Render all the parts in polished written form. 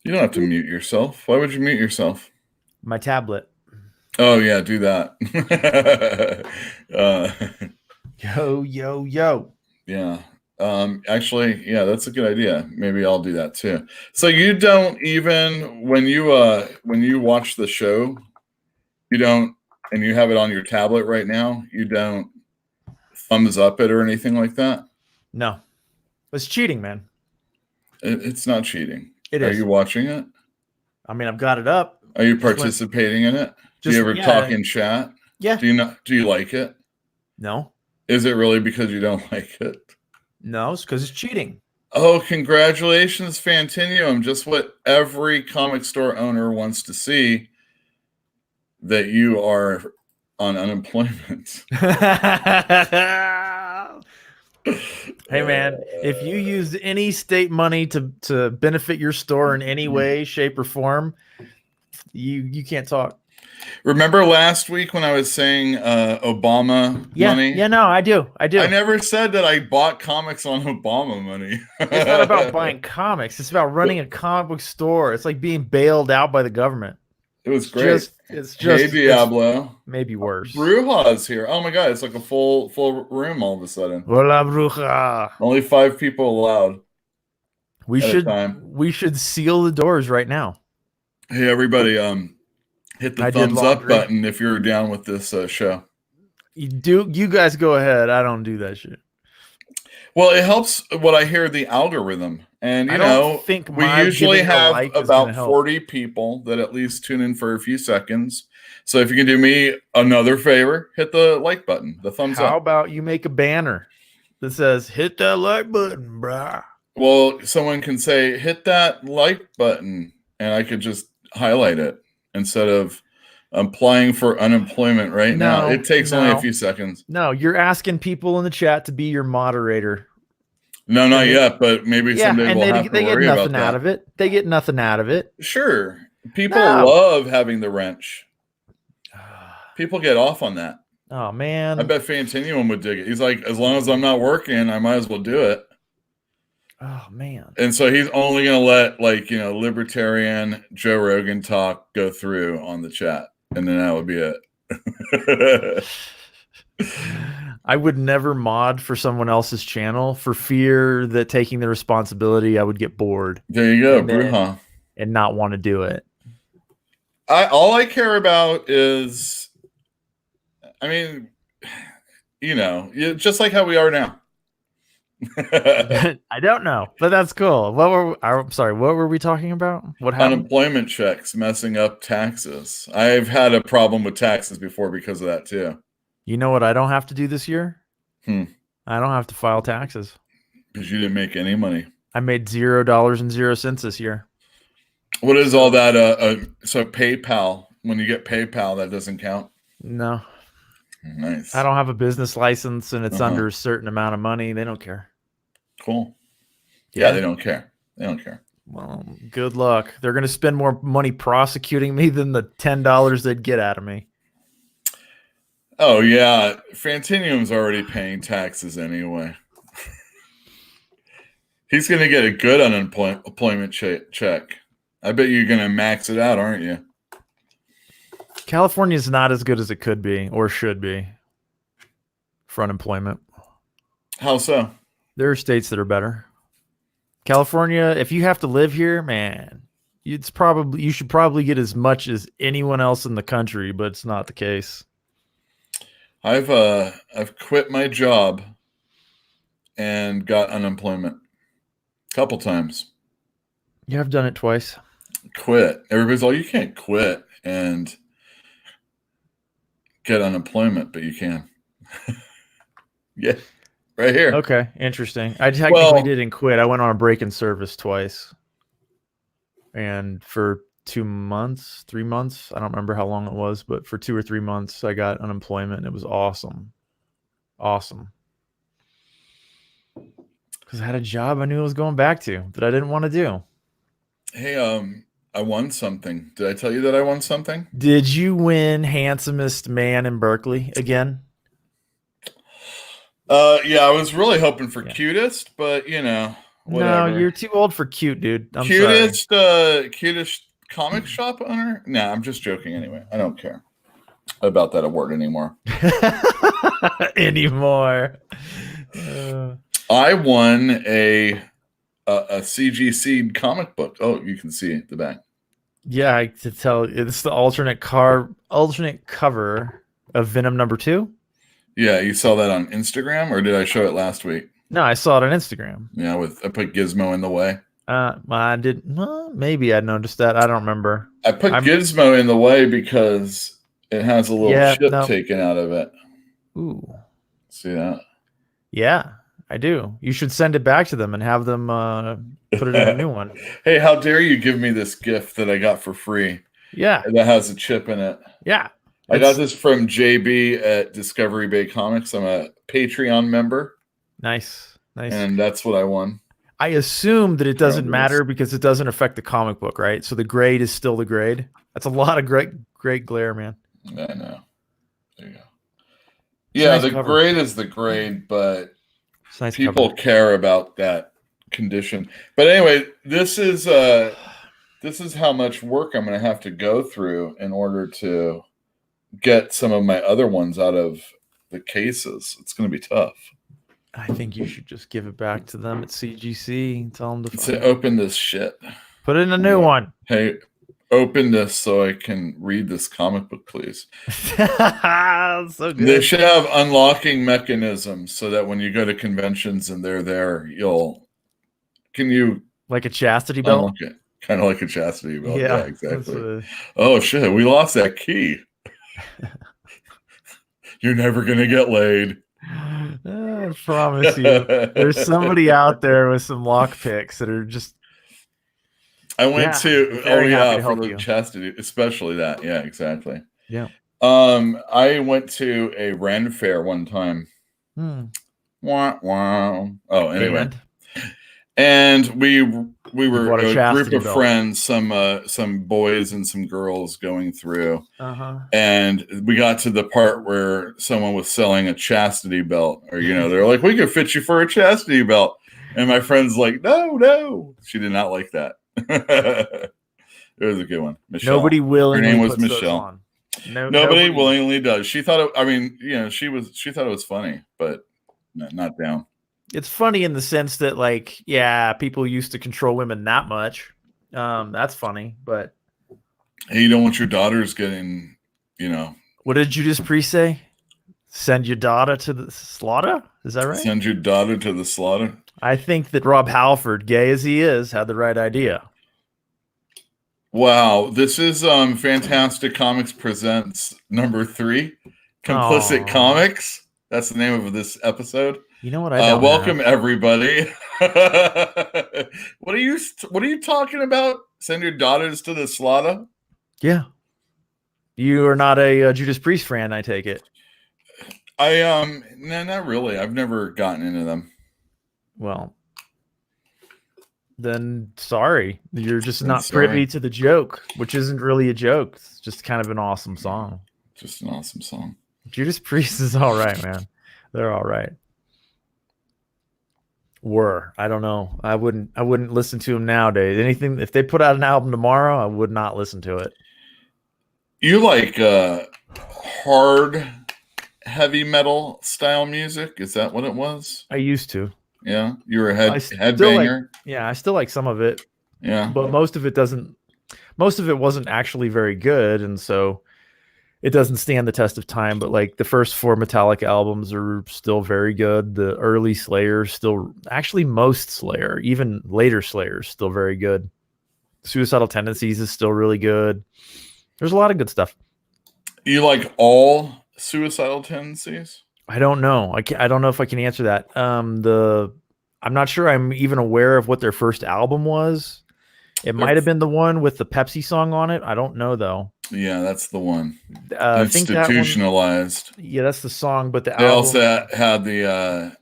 You don't have to mute yourself. Why would you mute yourself? My tablet. Oh, yeah, do that. Yo, yo, yo. Yeah. Actually, yeah, that's a good idea. Maybe I'll do that too. So you don't even when you watch the show, you don't, and you have it on your tablet right now, you don't thumbs up it or anything like that? No. It's cheating, man. It's not cheating. It Are is. you watching it? I mean, I've got it up. Are you participating in it? Do you ever talk in chat? Yeah. Do you like it? No. Is it really because you don't like it? No, it's because it's cheating. Oh, congratulations, Fantinuum. Just what every comic store owner wants to see, that you are on unemployment. Hey, man, if you used any state money to benefit your store in any way, shape, or form, you can't talk. Remember last week when I was saying Obama money? Yeah, no, I do. I never said that I bought comics on Obama money. It's not about buying comics. It's about running a comic book store. It's like being bailed out by the government. It was great. It's just Hey, Diablo. Maybe worse. Bruja's here. Oh my god, it's like a full room all of a sudden. Hola, Bruja. Only 5 people allowed. We should seal the doors right now. Hey, everybody, hit the thumbs up button if you're down with this show. You guys go ahead. I don't do that shit. Well, it helps what I hear, the algorithm. And, we usually have about 40 people that at least tune in for a few seconds. So if you can do me another favor, hit the like button, the thumbs up. How about you make a banner that says, hit that like button, brah? Well, someone can say, hit that like button, and I could just highlight it instead of applying for unemployment right now. It takes only a few seconds. No, you're asking people in the chat to be your moderator. No, not yet, but maybe someday we'll have to worry about that. Out of it. They get nothing out of it. Sure. People love having the wrench. People get off on that. Oh, man. I bet Fantinuum would dig it. He's like, as long as I'm not working, I might as well do it. Oh, man. And so he's only going to let, libertarian Joe Rogan talk go through on the chat. And then that would be it. I would never mod for someone else's channel for fear that taking the responsibility, I would get bored. There you go, Bruja. And not want to do it. All I care about is, just like how we are now. I don't know, but that's cool. What were we talking about? What happened? Unemployment checks messing up taxes. I've had a problem with taxes before because of that too. You know what I don't have to do this year? I don't have to file taxes. Because you didn't make any money. I made $0.00 this year. What is all that? So PayPal, when you get PayPal, that doesn't count? No. Nice. I don't have a business license and it's under a certain amount of money. They don't care. Cool. Yeah, they don't care. They don't care. Well, good luck. They're going to spend more money prosecuting me than the $10 they'd get out of me. Oh, yeah. Fantinuum's already paying taxes anyway. He's going to get a good unemployment check. I bet you're going to max it out, aren't you? California is not as good as it could be or should be for unemployment. How so? There are states that are better. California, if you have to live here, man, you should probably get as much as anyone else in the country, but it's not the case. I've quit my job and got unemployment a couple times. Yeah, I've done it twice. Quit. Everybody's like, you can't quit and get unemployment, but you can. Yeah, right here. Okay, interesting. I technically didn't quit. I went on a break in service twice. And for 2 months, 3 months, I don't remember how long it was, but for 2 or 3 months, I got unemployment. It was awesome. Awesome. Because I had a job I knew I was going back to that I didn't want to do. Hey, I won something. Did I tell you that I won something? Did you win handsomest man in Berkeley again? Yeah, I was really hoping for cutest, but whatever. No, you're too old for cute, dude. I'm Cutest comic shop owner? Nah, I'm just joking anyway. I don't care about that award anymore. I won a CGC comic book. Oh, you can see the back. Yeah, I could tell it's the alternate cover of Venom #2. Yeah, you saw that on Instagram, or did I show it last week? No, I saw it on Instagram. Yeah, I put Gizmo in the way. I did. Well, maybe I noticed that. I don't remember. I put Gizmo in the way because it has a little chip taken out of it. Ooh, see that? Yeah, I do. You should send it back to them and have them put it in a new one. Hey, how dare you give me this gift that I got for free? Yeah, that has a chip in it. Yeah. I got this from JB at Discovery Bay Comics. I'm a Patreon member. Nice. And that's what I won. I assume that it doesn't matter because it doesn't affect the comic book, right? So the grade is still the grade. That's a lot of great glare, man. I know. There you go. Yeah, nice the cover. Grade is the grade, but nice people care about that condition. But anyway, this is how much work I'm going to have to go through in order to get some of my other ones out of the cases. It's going to be tough. I think you should just give it back to them at CGC and tell them to say, open this shit. Put in a new one. Hey, open this so I can read this comic book, please. So good. They should have unlocking mechanisms so that when you go to conventions and they're there, can you like a chastity belt? Kind of like a chastity belt. Yeah, exactly. Oh shit, we lost that key. You're never gonna get laid. I promise you. There's somebody out there with some lock picks that are just. I went to for the chastity, especially that. Yeah, exactly. Yeah. I went to a Ren fair one time. Wow. Oh, anyway. And we were a group of friends, some boys and some girls going through, and we got to the part where someone was selling a chastity belt, or they're like, "We could fit you for a chastity belt," and my friend's like, "No," she did not like that. It was a good one. Michelle. Nobody willingly. Her name was Michelle. Nobody willingly does. She thought it. She thought it was funny, but not down. It's funny in the sense that, people used to control women that much. That's funny, but hey, you don't want your daughters getting, What did Judas Priest say? Send your daughter to the slaughter? Is that right? Send your daughter to the slaughter. I think that Rob Halford, gay as he is, had the right idea. Wow, this is Fantastic Comics Presents #3, Complicit Comics. That's the name of this episode. You know what I don't welcome everybody. What are you talking about? Send your daughters to the slaughter? Yeah. You are not a Judas Priest fan, I take it. No, not really. I've never gotten into them. Well, then sorry. You're just not privy to the joke, which isn't really a joke. It's just kind of an awesome song. Just an awesome song. Judas Priest is all right, man. They're all right. I don't know. I wouldn't listen to them nowadays. Anything if they put out an album tomorrow, I would not listen to it. You like hard heavy metal style music? Is that what it was? I used to. Yeah, you were a headbanger. I still like some of it. Yeah, but most of it wasn't actually very good, and so it doesn't stand the test of time. But the first 4 Metallica albums are still very good. The early Slayer most Slayer, even later Slayer, still very good. Suicidal Tendencies is still really good. There's a lot of good stuff. You like all Suicidal Tendencies? I don't know. I don't know if I can answer that. I'm not sure I'm even aware of what their first album was. It might have been the one with the Pepsi song on it. I don't know though. Yeah, that's the one. Institutionalized. That's the song. But they also had the.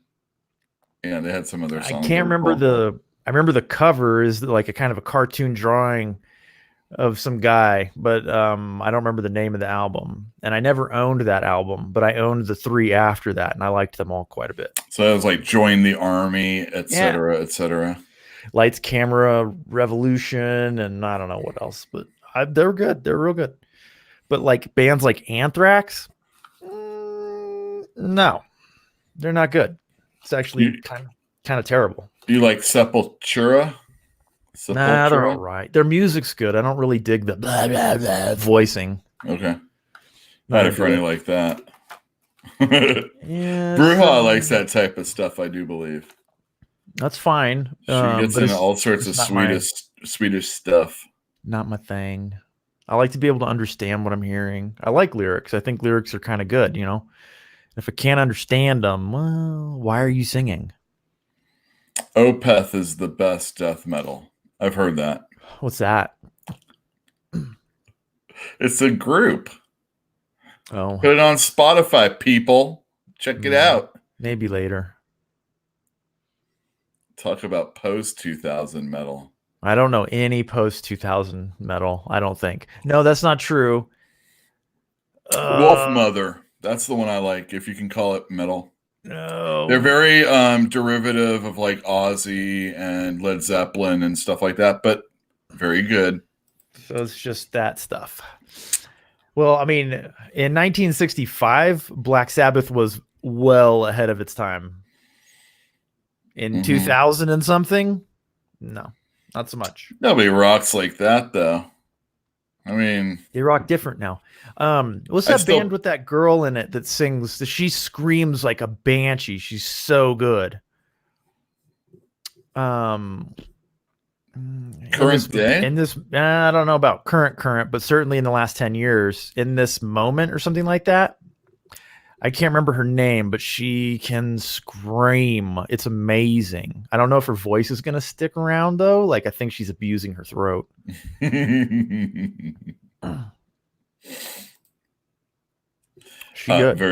They had some other songs. I can't remember I remember the cover is like a kind of a cartoon drawing of some guy, but I don't remember the name of the album. And I never owned that album, but I owned the 3 after that, and I liked them all quite a bit. So it was like Join the Army, etc., etc. Lights, Camera, Revolution, and I don't know what else, but they're good. They're real good. But like bands like Anthrax, no, they're not good. It's actually kind of terrible. You like Sepultura? Nah, they're all right. Their music's good. I don't really dig the blah, blah, blah voicing. Okay. I had a friend who liked that. Yeah, Bruja likes that type of stuff, I do believe. That's fine. She gets into all sorts of Swedish stuff. Not my thing. I like to be able to understand what I'm hearing. I like lyrics. I think lyrics are kind of good, you know? If I can't understand them, well, why are you singing? Opeth is the best death metal. I've heard that. What's that? It's a group. Oh. Put it on Spotify, people. Check it out. Maybe later. Talk about post-2000 metal. I don't know any post-2000 metal, I don't think. No, that's not true. Wolfmother. That's the one I like, if you can call it metal. No. They're very derivative of like Ozzy and Led Zeppelin and stuff like that, but very good. So it's just that stuff. Well, I mean, in 1965, Black Sabbath was well ahead of its time. In 2000 and something, no, not so much. Nobody rocks like that, though. I mean, they rock different now. What's that band with that girl in it that sings? She screams like a banshee. She's so good. Current day? In this, I don't know about current, but certainly in the last 10 years, In This Moment or something like that. I can't remember her name, but she can scream. It's amazing. I don't know if her voice is going to stick around, though. Like, I think she's abusing her throat. Very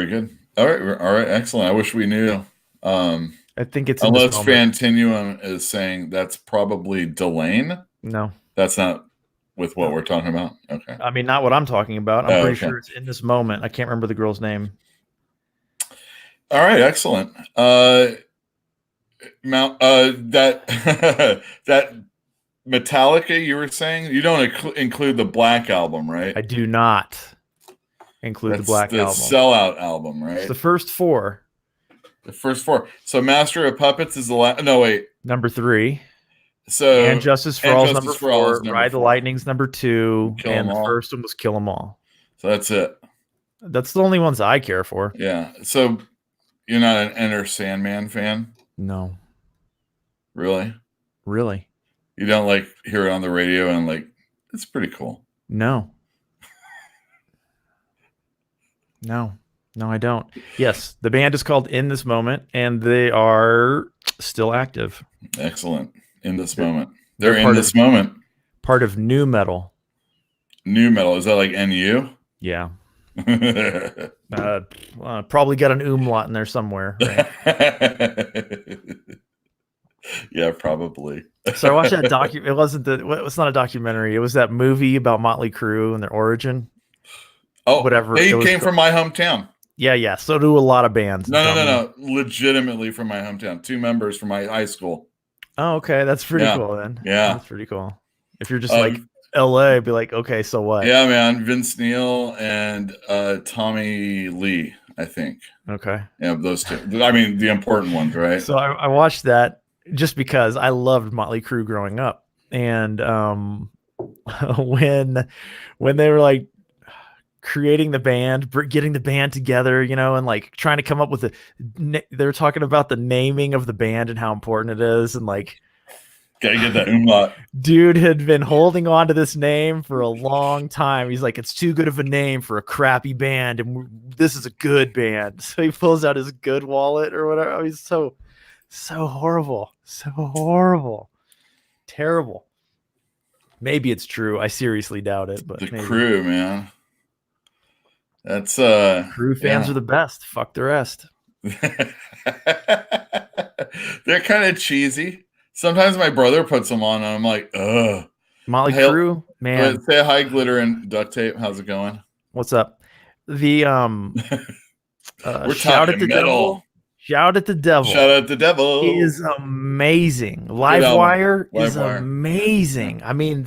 good. All right. Excellent. I wish we knew. I think it's unless Fantinuum is saying that's probably Delane. No, that's not with what we're talking about. Okay. I mean, not what I'm talking about. I'm pretty sure it's In This Moment. I can't remember the girl's name. All right, excellent. That that Metallica you were saying, you don't include the Black Album, right? I do not include the Black Album. Sellout album, right? It's the first four. The first four. So Master of Puppets is the last. No, wait. Number 3. So And Justice for All is number 4. Ride the Lightning's number 2. And the first one was Kill 'Em All. So that's it. That's the only ones I care for. Yeah. So you're not an Enter Sandman fan? No. Really? Really? You don't like hear it on the radio and like, it's pretty cool. No. No, I don't. Yes, the band is called In This Moment, and they are still active. Excellent. In This Moment. They're in this moment. Part of nu metal. Nu metal. Is that like NU? Yeah. Probably got an umlaut in there somewhere. Right? Yeah, probably. So I watched that it's not a documentary. It was that movie about Motley Crue and their origin. Oh, whatever. They came from my hometown. Yeah. So do a lot of bands. No. Legitimately from my hometown. 2 members from my high school. Oh, okay. That's pretty cool then. Yeah. That's pretty cool. If you're just like LA, be like, okay, so what? Yeah, man. Vince Neil and Tommy Lee, I think. Okay. Yeah, those 2. I mean, the important ones, right? So I watched that just because I loved Motley Crue growing up. And when they were like creating the band, getting the band together, you know, and like trying to come up with they were talking about the naming of the band and how important it is. And like, gotta get that umlaut. Dude had been holding on to this name for a long time. He's like, it's too good of a name for a crappy band, and this is a good band. So he pulls out his good wallet or whatever. Oh, he's so horrible, terrible. Maybe it's true. I seriously doubt it. But the Crew, man. That's Crew fans are the best. Fuck the rest. They're kind of cheesy. Sometimes my brother puts them on, and I'm like, ugh. Motley Crue, man. Say hi, Glitter and Duct Tape. How's it going? What's up? The we're Shout at the metal. Devil. Shout at the Devil. Shout out the Devil. Is amazing. Livewire is Livewire. amazing. I mean,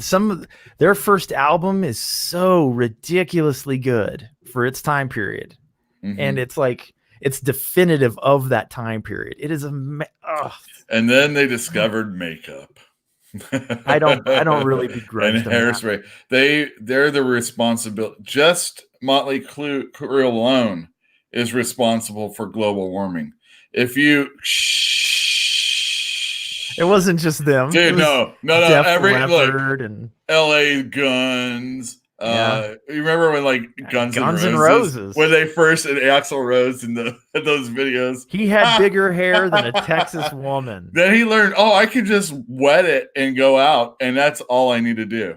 their first album is so ridiculously good for its time period. And it's like, it's definitive of that time period. It is and then they discovered makeup. I don't really begrudge them. Hairspray. They're the responsibility. Just Motley Crue alone is responsible for global warming. If you it wasn't just them, dude. No. Every Leppard and L.A. Guns. You remember when like Guns N' Roses when they first and Axl Rose in those videos? He had bigger hair than a Texas woman. Then he learned, I can just wet it and go out, and that's all I need to do.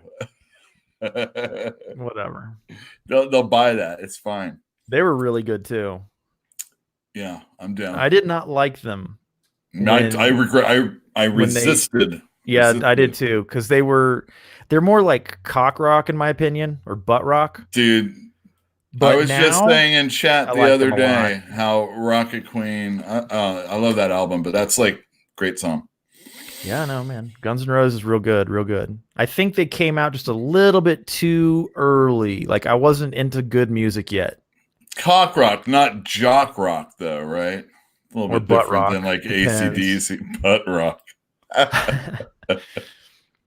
Whatever. They'll buy that. It's fine. They were really good too. Yeah, I'm down. I did not like them. I regret. I resisted. I did too, because they're more like cock rock in my opinion, or butt rock. Dude, but I was just saying in chat the other day how Rocket Queen, I love that album, but that's like great song. Yeah, no, man. Guns N' Roses is real good, real good. I think they came out just a little bit too early. Like I wasn't into good music yet. Cock rock, not jock rock though, right? A little bit different rock than like AC/DC butt rock.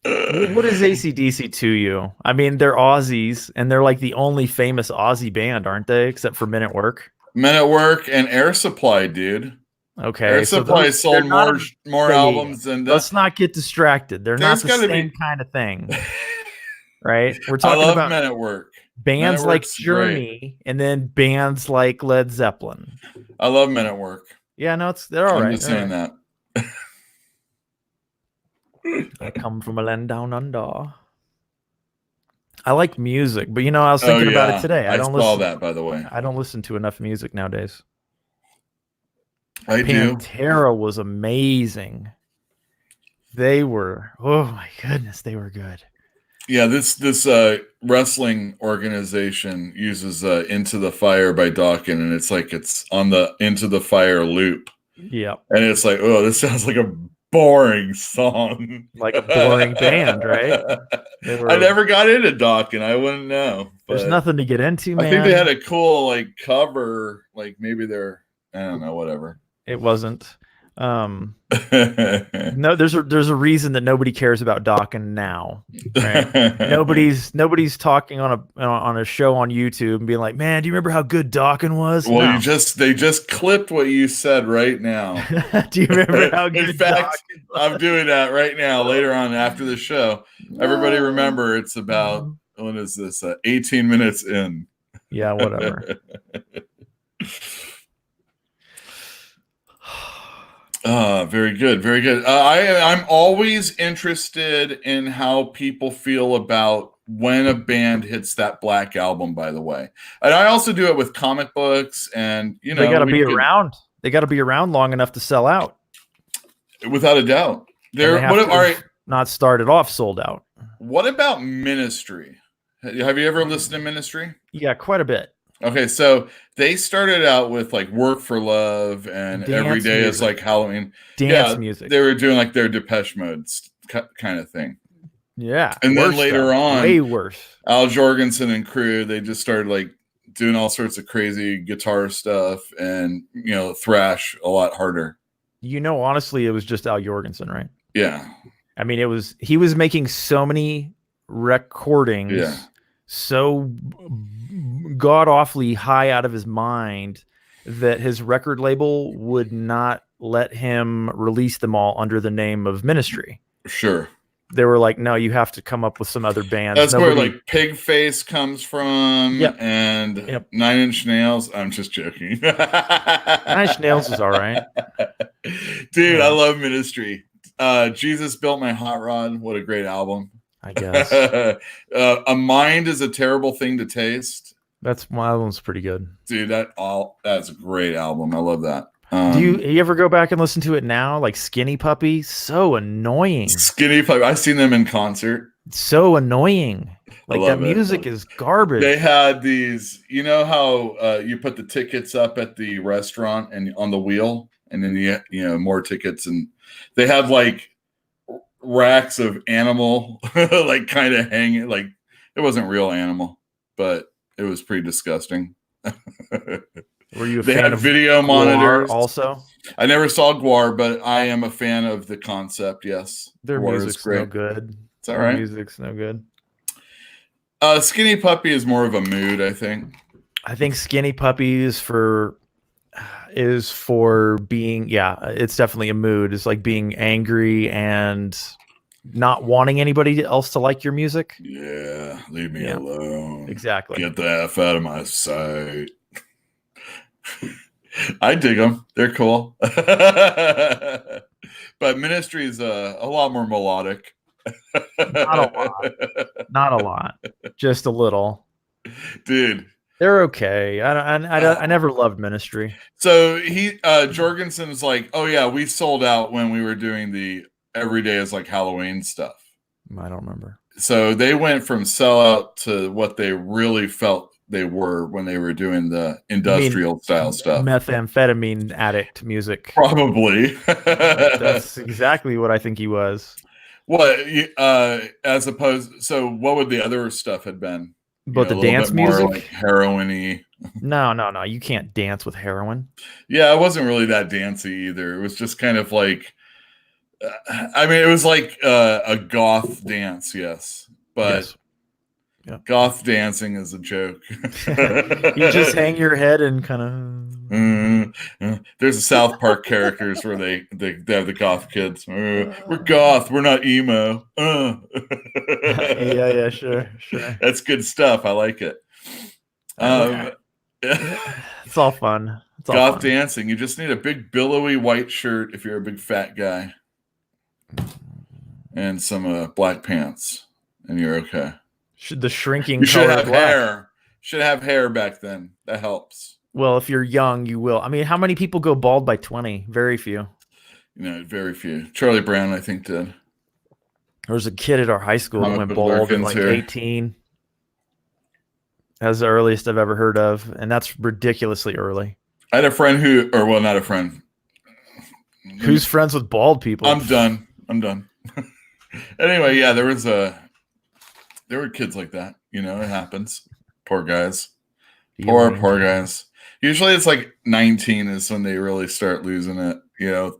What is AC/DC to you? I mean, they're Aussies, and they're like the only famous Aussie band, aren't they? Except for Men at Work. Men at Work and Air Supply, dude. Okay, Air Supply sold more albums than. Let's not get distracted. They're not the same kind of thing, right? We're talking about Men at Work. Bands like Journey, and then bands like Led Zeppelin. I love Men at Work. Yeah, no, they're all right. I'm just saying that. I come from a land down under. I like music, but I was thinking about it today. I saw that, by the way. I don't listen to enough music nowadays. Pantera was amazing. They were, oh my goodness, they were good. Yeah, this wrestling organization uses Into the Fire by Dawkins, and it's like it's on the Into the Fire loop. Yeah. And it's like, this sounds like a boring song. Like a boring band, right? I never got into Dawkins. I wouldn't know. There's nothing to get into, man. I think they had a cool like cover, like maybe I don't know, whatever. It wasn't. No, there's a reason that nobody cares about Dawkins now. Right? nobody's talking on a show on YouTube and being like, "Man, do you remember how good Dawkins was?" Well, no. They just clipped what you said right now. Do you remember how good? In fact, I'm doing that right now. Later on after the show, everybody remember it's about when is this? 18 minutes in. Yeah, whatever. Very good. Very good. I'm always interested in how people feel about when a band hits that black album, by the way. And I also do it with comic books and, they got to be around. They got to be around long enough to sell out. Without a doubt. Not started off sold out. What about Ministry? Have you ever listened to Ministry? Yeah, quite a bit. Okay, so they started out with like Work for Love and Dance Every Day music. Is Like Halloween. Dance music. They were doing like their Depeche Mode kind of thing. Yeah. And then later on, way worse. Al Jorgensen and crew, they just started like doing all sorts of crazy guitar stuff and, thrash a lot harder. Honestly, it was just Al Jorgensen, right? Yeah. I mean, he was making so many recordings. Yeah. So god awfully high out of his mind that his record label would not let him release them all under the name of Ministry. Sure. They were like, no, you have to come up with some other bands. That's where like Pigface comes from. Yep. And Yep. 9 Inch Nails. I'm just joking. 9 Inch Nails is all right. Dude, I love Ministry. Jesus Built My Hot Rod. What a great album. I guess. A Mind is a Terrible Thing to Taste. That one's pretty good. Dude, that's a great album. I love that. Do you ever go back and listen to it now? Like Skinny Puppy? So annoying. Skinny Puppy. I've seen them in concert. So annoying. Like that music is garbage. They had these, how you put the tickets up at the restaurant and on the wheel? and then more tickets, and they had like racks of animal like kind of hanging, like it wasn't real animal, but it was pretty disgusting. Were you a they fan had of video Guar monitors also? I never saw Guar, but I am a fan of the concept. Yes, Their Guar is music's great. no good. It's all right. Music's no good. Skinny Puppy is more of a mood, I think. I think Skinny Puppy is for being, it's definitely a mood. It's like being angry and not wanting anybody else to like your music. Yeah, leave me alone. Exactly. Get the F out of my sight. I dig them. They're cool. But Ministry is a lot more melodic. Not a lot. Not a lot. Just a little. Dude. They're okay. I never loved Ministry. So Jorgensen's like, oh yeah, we sold out when we were doing the Every Day is Like Halloween stuff. I don't remember. So they went from sellout to what they really felt they were when they were doing the industrial style stuff. Methamphetamine addict music. Probably. That's exactly what I think he was. What as opposed? So what would the other stuff have been? But the dance music, more like heroin-y. No, you can't dance with heroin. Yeah, it wasn't really that dancey either. It was just kind of like, I mean, it was like a goth dance, yes, but yes. Yeah. Goth dancing is a joke. You just hang your head and kind of. There's a South Park characters where they have the goth kids. We're goth. We're not emo. Yeah, sure. That's good stuff. I like it. It's all fun. It's all goth fun. Dancing. You just need a big billowy white shirt if you're a big fat guy, and some black pants, and you're okay. The shrinking. You should have hair. Should have hair back then. That helps. Well, if you're young, you will. I mean, how many people go bald by 20? Very few. Very few. Charlie Brown, I think, did. There was a kid at our high school that went bald at like 18. That was the earliest I've ever heard of, and that's ridiculously early. I had a friend not a friend. Who's friends with bald people? I'm done. Anyway, yeah, there were kids like that. It happens. Poor guys. Poor guys. Usually it's like 19 is when they really start losing it.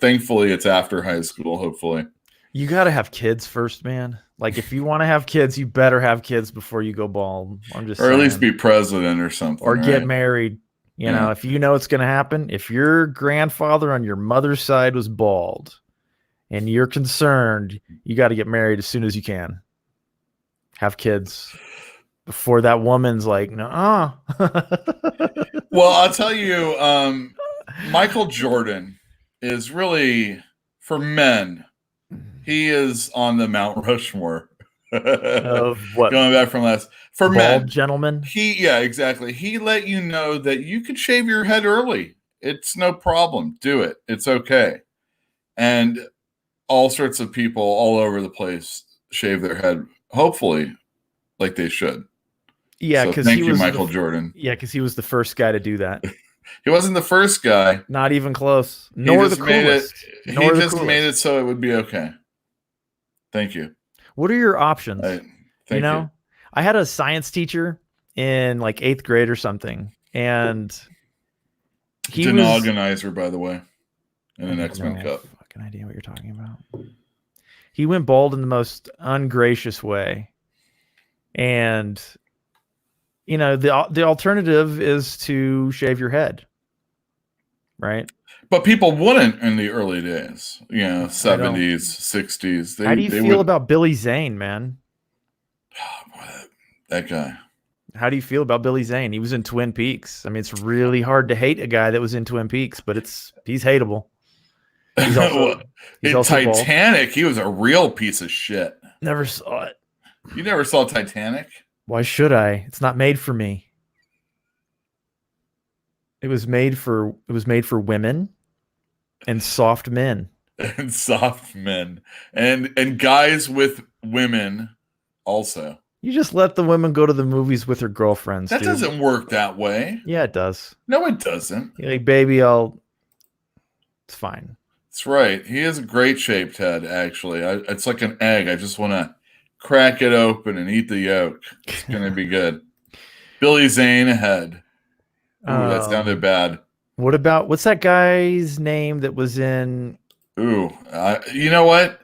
Thankfully it's after high school, hopefully. You got to have kids first, man. Like if you want to have kids, you better have kids before you go bald. I'm just saying. Or at least be president or something. Or get married. You know, if you know it's going to happen, if your grandfather on your mother's side was bald and you're concerned, you got to get married as soon as you can. Have kids before that woman's like, no. Well, I'll tell you, Michael Jordan is really, for men, he is on the Mount Rushmore. Of what? Going back from last. For bald men. Gentlemen? Yeah, exactly. He let you know that you could shave your head early. It's no problem. Do it. It's okay. And all sorts of people all over the place shave their head, hopefully, like they should. Yeah, because thank you, Michael Jordan. Yeah, because he was the first guy to do that. He wasn't the first guy. Not even close. Nor the coolest. He just made it so it would be okay. Thank you. What are your options? Thank you. I had a science teacher in like 8th grade or something, and he was organizer, by the way, in an X-Men Cup. Fucking idea what you're talking about. He went bald in the most ungracious way, and the alternative is to shave your head, right? But people wouldn't in the early days, 70s, 60s. How do you feel about Billy Zane, man? That guy. How do you feel about Billy Zane? He was in Twin Peaks. I mean, it's really hard to hate a guy that was in Twin Peaks, but he's hateable. He's also, in Titanic, he was a real piece of shit. Never saw it. You never saw Titanic? Why should I? It's not made for me. It was made for women and soft men. And soft men. And guys with women also. You just let the women go to the movies with their girlfriends. That doesn't work that way. Yeah, it does. No, it doesn't. You're like, baby, I'll It's fine. That's right. He has a great shaped head, actually. It's like an egg. I just want to crack it open and eat the yolk. It's going to be good. Billy Zane head. Ooh, that sounded bad. What's that guy's name that was in... Ooh, you know what?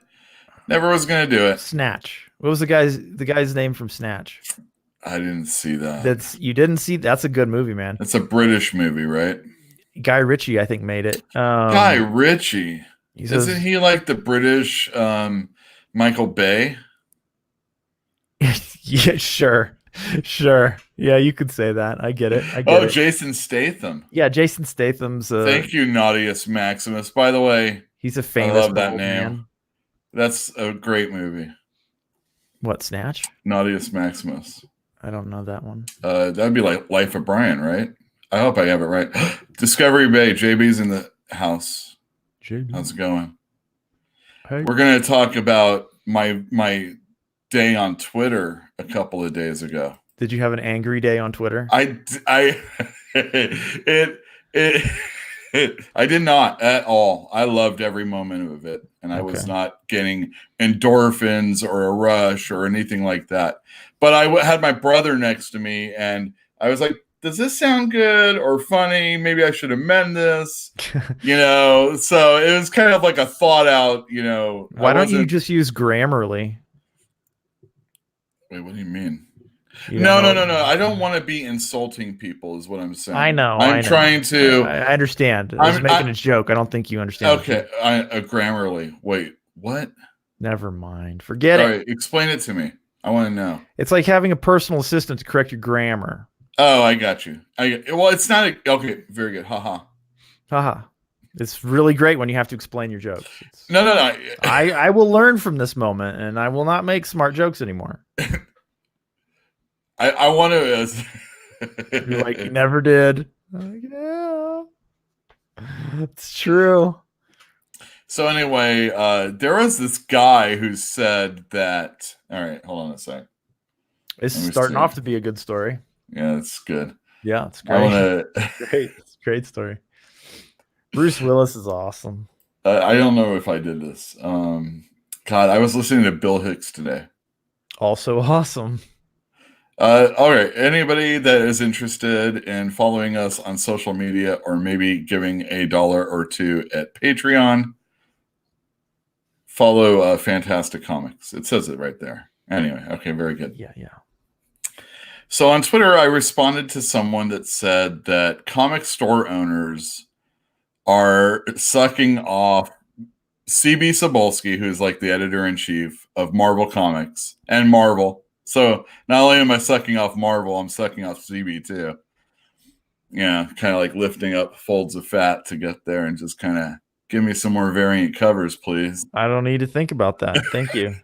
Never was going to do it. Snatch. What was the guy's name from Snatch? I didn't see that. You didn't see? That's a good movie, man. It's a British movie, right? Guy Ritchie, I think, made it. Guy Ritchie. Isn't he like the British Michael Bay? Yeah, sure. Yeah, you could say that. I get it. Jason Statham. Yeah, Jason Statham's. Thank you, Naughtius Maximus. By the way, he's a famous. I love that name. Man. That's a great movie. What, Snatch? Naughtius Maximus. I don't know that one. That'd be like Life of Brian, right? I hope I have it right. Discovery Bay. JB's in the house. JB. How's it going? Hey. We're going to talk about my day on Twitter a couple of days ago. Did you have an angry day on Twitter? I did not at all. I loved every moment of it, and I was not getting endorphins or a rush or anything like that. But I had my brother next to me, and I was like, does this sound good or funny? Maybe I should amend this, So it was kind of like a thought out, Why don't you just use Grammarly? Wait, what do you mean? No. I don't want to be insulting people, is what I'm saying. I know. I'm trying to. I understand. I was making a joke. I don't think you understand. Okay, Grammarly. Wait, what? Never mind. Forget it. All right, explain it to me. I want to know. It's like having a personal assistant to correct your grammar. Oh, I got you. It's not okay. Very good. Haha. Haha. It's really great when you have to explain your jokes. No. I will learn from this moment, and I will not make smart jokes anymore. I want to. You're like, you never did. Like, yeah, it's true. So anyway, there was this guy who said that. All right, hold on a sec. It's starting off to be a good story. Yeah, it's good. Yeah, it's great. Great. It's a great story. Bruce Willis is awesome. I don't know if I did this. God, I was listening to Bill Hicks today. Also awesome. All right. Anybody that is interested in following us on social media or maybe giving $1 or $2 at Patreon, follow Fantastic Comics. It says it right there. Anyway, okay, very good. Yeah. So on Twitter, I responded to someone that said that comic store owners are sucking off C.B. Cebulski, who's like the editor-in-chief of Marvel Comics and Marvel. So not only am I sucking off Marvel, I'm sucking off CB too. Yeah, kind of like lifting up folds of fat to get there and just kind of give me some more variant covers, please. I don't need to think about that. Thank you.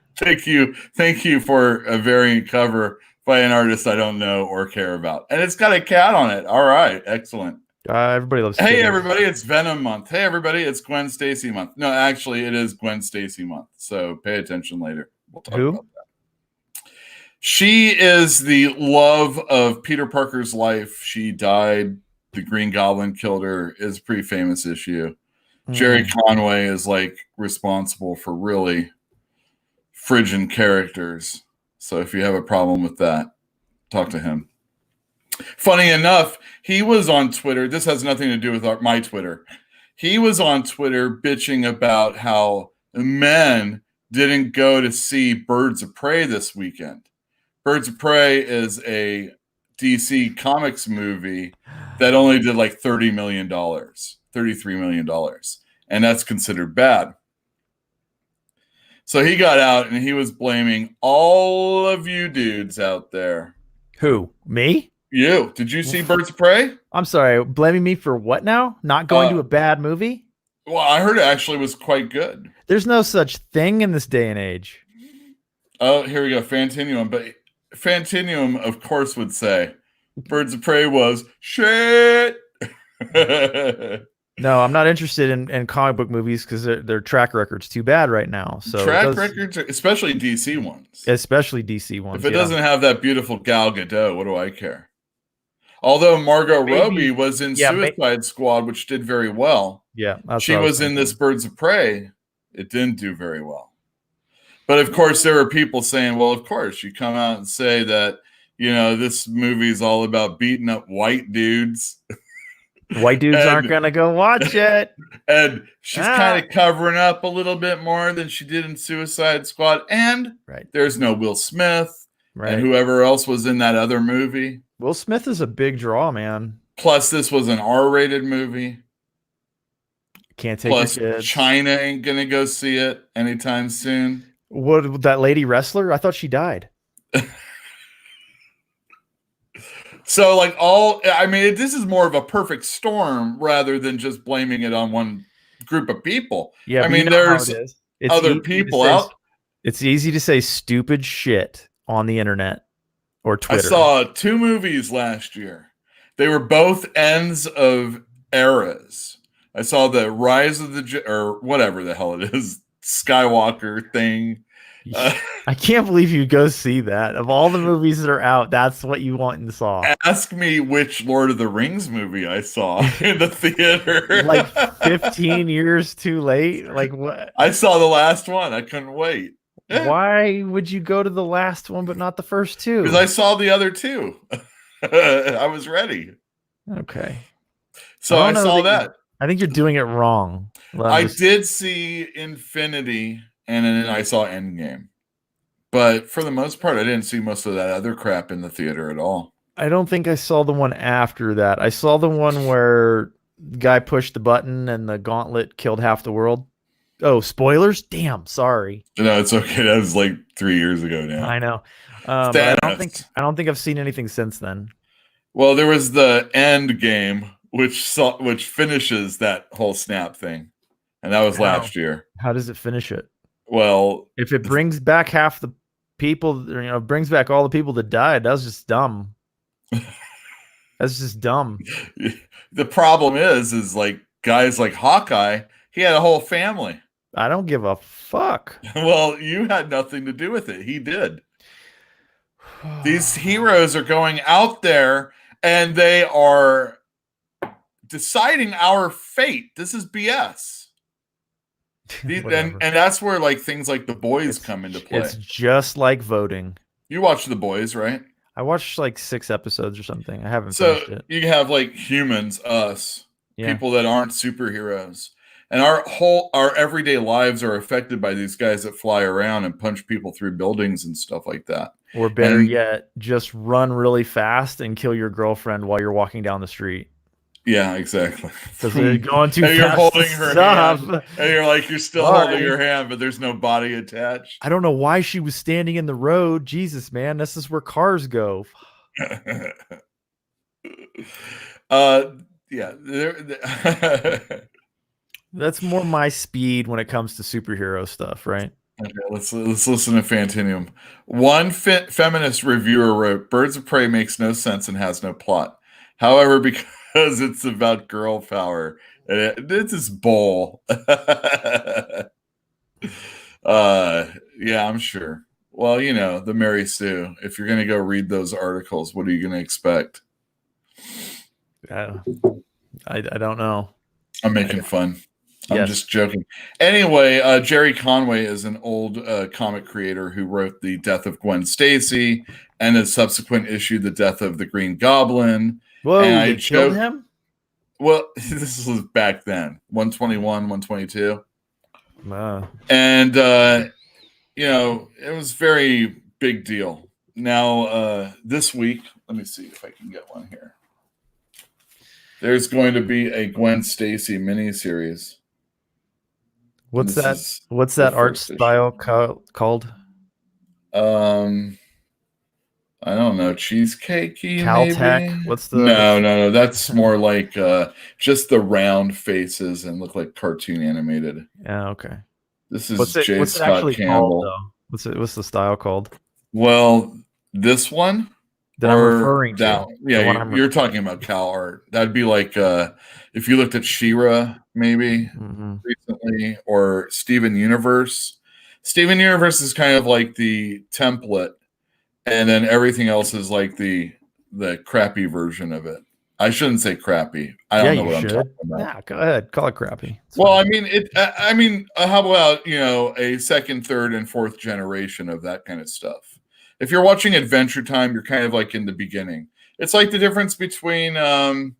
Thank you for a variant cover by an artist I don't know or care about. And it's got a cat on it. All right, excellent. Everybody loves Hey, everybody, it's Venom month. Hey, everybody, it's Gwen Stacy month. No, actually, it is Gwen Stacy month. So pay attention later. We'll talk about that. She is the love of Peter Parker's life. She died. The Green Goblin killed her. Is a pretty famous issue. Jerry Conway is like responsible for really frigid characters. So if you have a problem with that, talk to him. Funny enough, he was on Twitter. This has nothing to do with my Twitter. He was on Twitter bitching about how men didn't go to see Birds of Prey this weekend. Birds of Prey is a DC Comics movie that only did like $30 million, $33 million. And that's considered bad. So he got out and he was blaming all of you dudes out there. Who? Me? You. Did you see Birds of Prey? I'm sorry. Blaming me for what now? Not going to a bad movie? Well, I heard it actually was quite good. There's no such thing in this day and age. Oh, here we go. Fantinium. But Fantinium, of course, would say Birds of Prey was shit. No, I'm not interested in comic book movies because their track record's too bad right now. So track records, especially DC ones. Especially DC ones. If it doesn't have that beautiful Gal Gadot, what do I care? Although Margot Maybe- Robbie was in Suicide Squad, which did very well. Yeah, that's she was in this Birds of Prey. It didn't do very well. But of course, there were people saying, well, of course, you come out and say that, this movie is all about beating up white dudes. White dudes aren't going to go watch it. And she's kind of covering up a little bit more than she did in Suicide Squad. And there's no Will Smith and whoever else was in that other movie. Will Smith is a big draw, man. Plus, this was an R-rated movie. Can't take your kids. China ain't going to go see it anytime soon. What, that lady wrestler? I thought she died. So, this is more of a perfect storm rather than just blaming it on one group of people. Yeah, I mean, there's other people out. It's easy to say stupid shit on the internet or Twitter. I saw 2 movies last year. They were both ends of eras. I saw the Rise of the, or whatever the hell it is, Skywalker thing. I can't believe you go see that. Of all the movies that are out, that's what you went and saw. Ask me which Lord of the Rings movie I saw in the theater. Like 15 years too late? Like what? I saw the last one. I couldn't wait. Why would you go to the last one but not the first 2? Because I saw the other 2. I was ready. Okay. So I saw that. I think you're doing it wrong. I did see Infinity, and then I saw Endgame. But for the most part, I didn't see most of that other crap in the theater at all. I don't think I saw the one after that. I saw the one where the guy pushed the button and the gauntlet killed half the world. Oh, spoilers? Damn, sorry. No, it's okay. That was like 3 years ago now. I know. But I don't think I've seen anything since then. Well, there was the End Game, which finishes that whole snap thing, and that was last year. How does it finish it? Well, if it brings back half the people, brings back all the people that died, that's just dumb. That's just dumb. The problem is like guys like Hawkeye, he had a whole family. I don't give a fuck. Well, you had nothing to do with it. He did. These heroes are going out there and they are deciding our fate. This is BS. And that's where like things like The Boys come into play. It's just like voting. You watch The Boys, right? I watched like 6 episodes or something. I haven't finished it. You have like humans, us, people that aren't superheroes. And our everyday lives are affected by these guys that fly around and punch people through buildings and stuff like that. Or better yet, just run really fast and kill your girlfriend while you're walking down the street. Yeah, exactly. Because they're going too fast. You're holding her hand, and you're still holding her hand, but there's no body attached. I don't know why she was standing in the road. Jesus, man, this is where cars go. Yeah. That's more my speed when it comes to superhero stuff, right? Okay, let's listen to Fantinium. One feminist reviewer wrote, "Birds of Prey makes no sense and has no plot. However, because it's about girl power, it's this bull." Yeah, I'm sure. Well, the Mary Sue. If you're going to go read those articles, what are you going to expect? I don't know. I'm making fun. I'm just joking. Anyway, Jerry Conway is an old comic creator who wrote The Death of Gwen Stacy and a subsequent issue, The Death of the Green Goblin. Whoa, they killed him? Well, this was back then, 121, 122. Wow. And, it was very big deal. Now, this week, let me see if I can get one here. There's going to be a Gwen Stacy miniseries. What's that art style called? I don't know. Cheesecakey, Caltech? maybe? What's the... No. That's more like just the round faces and look like cartoon animated. Yeah, okay. This is J. Scott Campbell. What's the style called? Well, this one that I'm referring to. Yeah, you're talking about Cal Art. That'd be like if you looked at She-Ra maybe recently, or Steven Universe. Steven Universe is kind of like the template, and then everything else is like the the crappy version of it. I shouldn't say crappy. I don't know what I'm talking about. Yeah, go ahead. Call it crappy. Well, I mean, how about, a second, third, and fourth generation of that kind of stuff? If you're watching Adventure Time, you're kind of like in the beginning. It's like the difference between you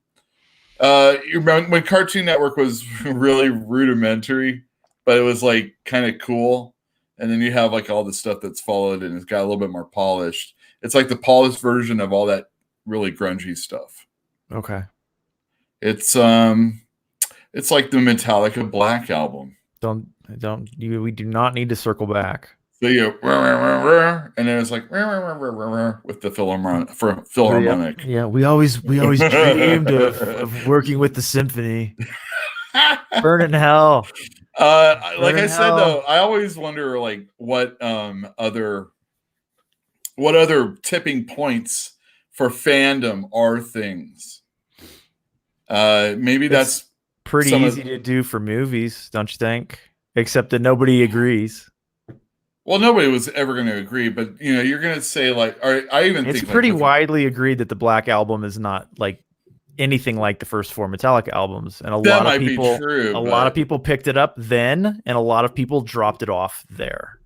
remember when Cartoon Network was really rudimentary, but it was like kind of cool. And then you have like all the stuff that's followed and it's got a little bit more polished. It's like the polished version of all that really grungy stuff. Okay. It's like the Metallica Black album. We do not need to circle back. So and then it's like with the Philharmonic. Yeah, we always dreamed of working with the symphony. Burn in hell. Like I said though, I always wonder like what other tipping points for fandom are things. Maybe that's pretty easy to do for movies, don't you think? Except that nobody agrees. Well, nobody was ever going to agree, but you're going to say like, it's pretty widely agreed that the Black Album is not like anything like the first four Metallica albums, and a lot of people picked it up then, and a lot of people dropped it off there.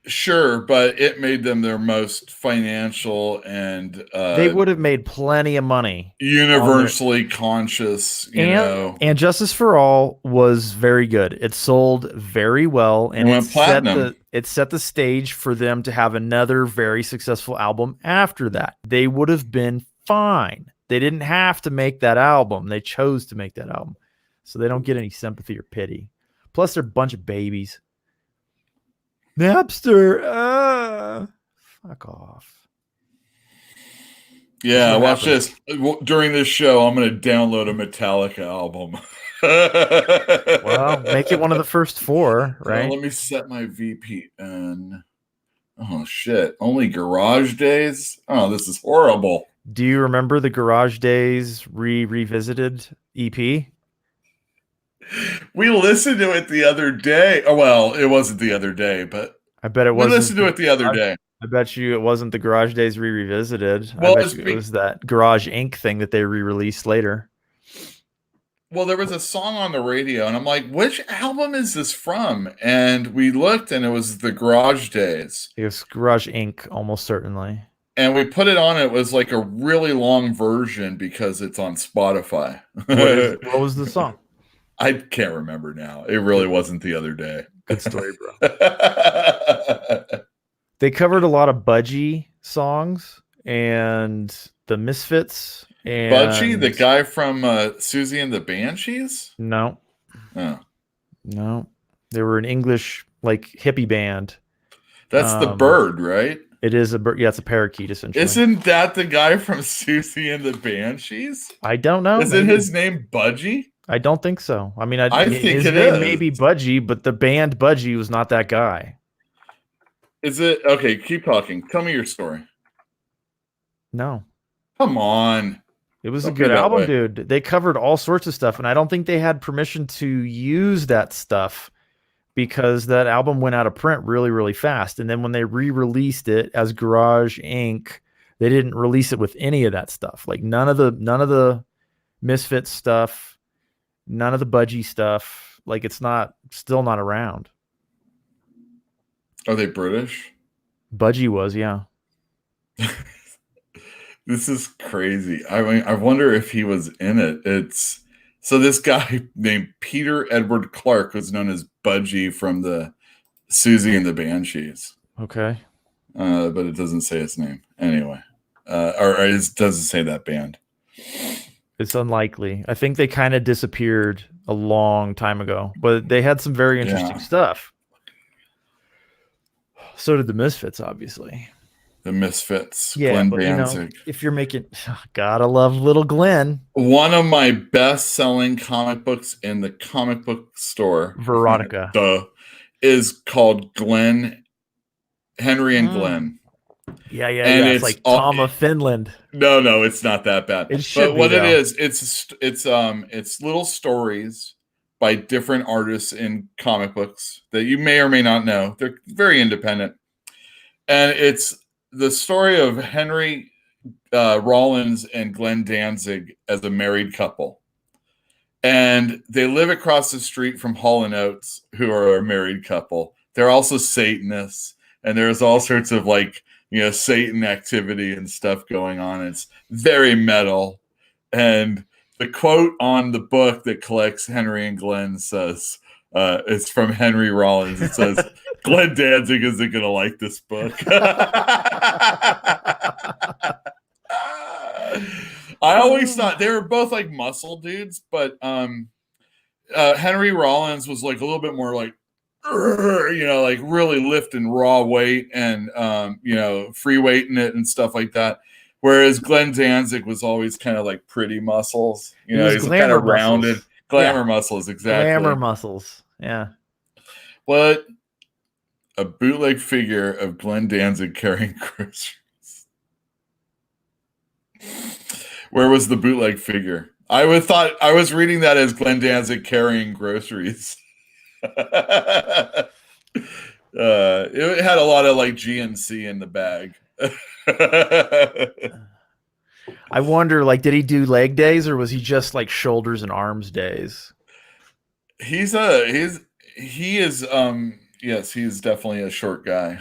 Sure, but it made them their most financial and they would have made plenty of money. Universally conscious, and Justice for All was very good. It sold very well, and went platinum. It set the stage for them to have another very successful album after that. They would have been fine. They didn't have to make that album. They chose to make that album, so they don't get any sympathy or pity. Plus, they're a bunch of babies. Napster, fuck off. Yeah, watch this. During this show, I'm going to download a Metallica album. Well, make it one of the first four, right? Let me set my VPN. Oh, shit. Only Garage Days? Oh, this is horrible. Do you remember the Garage Days revisited EP? We listened to it the other day. Oh, well, it wasn't the other day, but I bet it was. We listened to it the other day. I bet you it wasn't the Garage Days revisited. Well, I bet it was that Garage Inc. thing that they re-released later. Well, there was a song on the radio, and I'm like, which album is this from? And we looked, and it was the Garage Days. It was Garage Inc., almost certainly. And we put it on. It was like a really long version because it's on Spotify. What was the song? I can't remember now. It really wasn't the other day. Good story, bro. They covered a lot of Budgie songs and the Misfits. And Budgie, the guy from Susie and the Banshees? No. Oh. No. They were an English, like, hippie band. That's the bird, right? It is a bird. Yeah, it's a parakeet, essentially. Isn't that the guy from Susie and the Banshees? I don't know. Isn't his name Budgie? I don't think so. I mean, I think his name may be Budgie, but the band Budgie was not that guy. Is it? Okay, keep talking. Tell me your story. No. Come on. It was a good album, dude. They covered all sorts of stuff, and I don't think they had permission to use that stuff because that album went out of print really, really fast. And then when they re-released it as Garage Inc., they didn't release it with any of that stuff. Like none of the Misfits stuff. None of the Budgie stuff. Like it's still not around. Are they British? Budgie was, yeah. This is crazy. I mean, I wonder if he was in it. So this guy named Peter Edward Clark was known as Budgie from the Susie and the Banshees. Okay. But it doesn't say his name anyway. Or it doesn't say that band. It's unlikely. I think they kind of disappeared a long time ago, but they had some very interesting stuff. So did the Misfits, obviously. The Misfits. Yeah, Glenn but Danzig. If you're making, gotta love little Glenn. One of my best-selling comic books in the comic book store, Veronica, is called Glenn, Henry and Glenn. Yeah. It's like Tom of Finland. No, it's not that bad. It should but be, what though. it is, it's little stories by different artists in comic books that you may or may not know. They're very independent, and it's the story of Henry Rollins and Glenn Danzig as a married couple. And they live across the street from Hall & Oates, who are a married couple. They're also Satanists, and there's all sorts of Satan activity and stuff going on. It's very metal. And the quote on the book that collects Henry and Glenn says, it's from Henry Rollins. It says, Glenn Danzig isn't going to like this book. I always thought they were both like muscle dudes, but Henry Rollins was like a little bit more like, like really lifting raw weight and, free weighting it and stuff like that. Whereas Glenn Danzig was always kind of like pretty muscles. He's kind of rounded. Glamour muscles, exactly. Glamour muscles, yeah. What a bootleg figure of Glenn Danzig carrying groceries. Where was the bootleg figure? I was reading that as Glenn Danzig carrying groceries. It had a lot of like GNC in the bag. I wonder, like, did he do leg days or was he just like shoulders and arms days? He is definitely a short guy.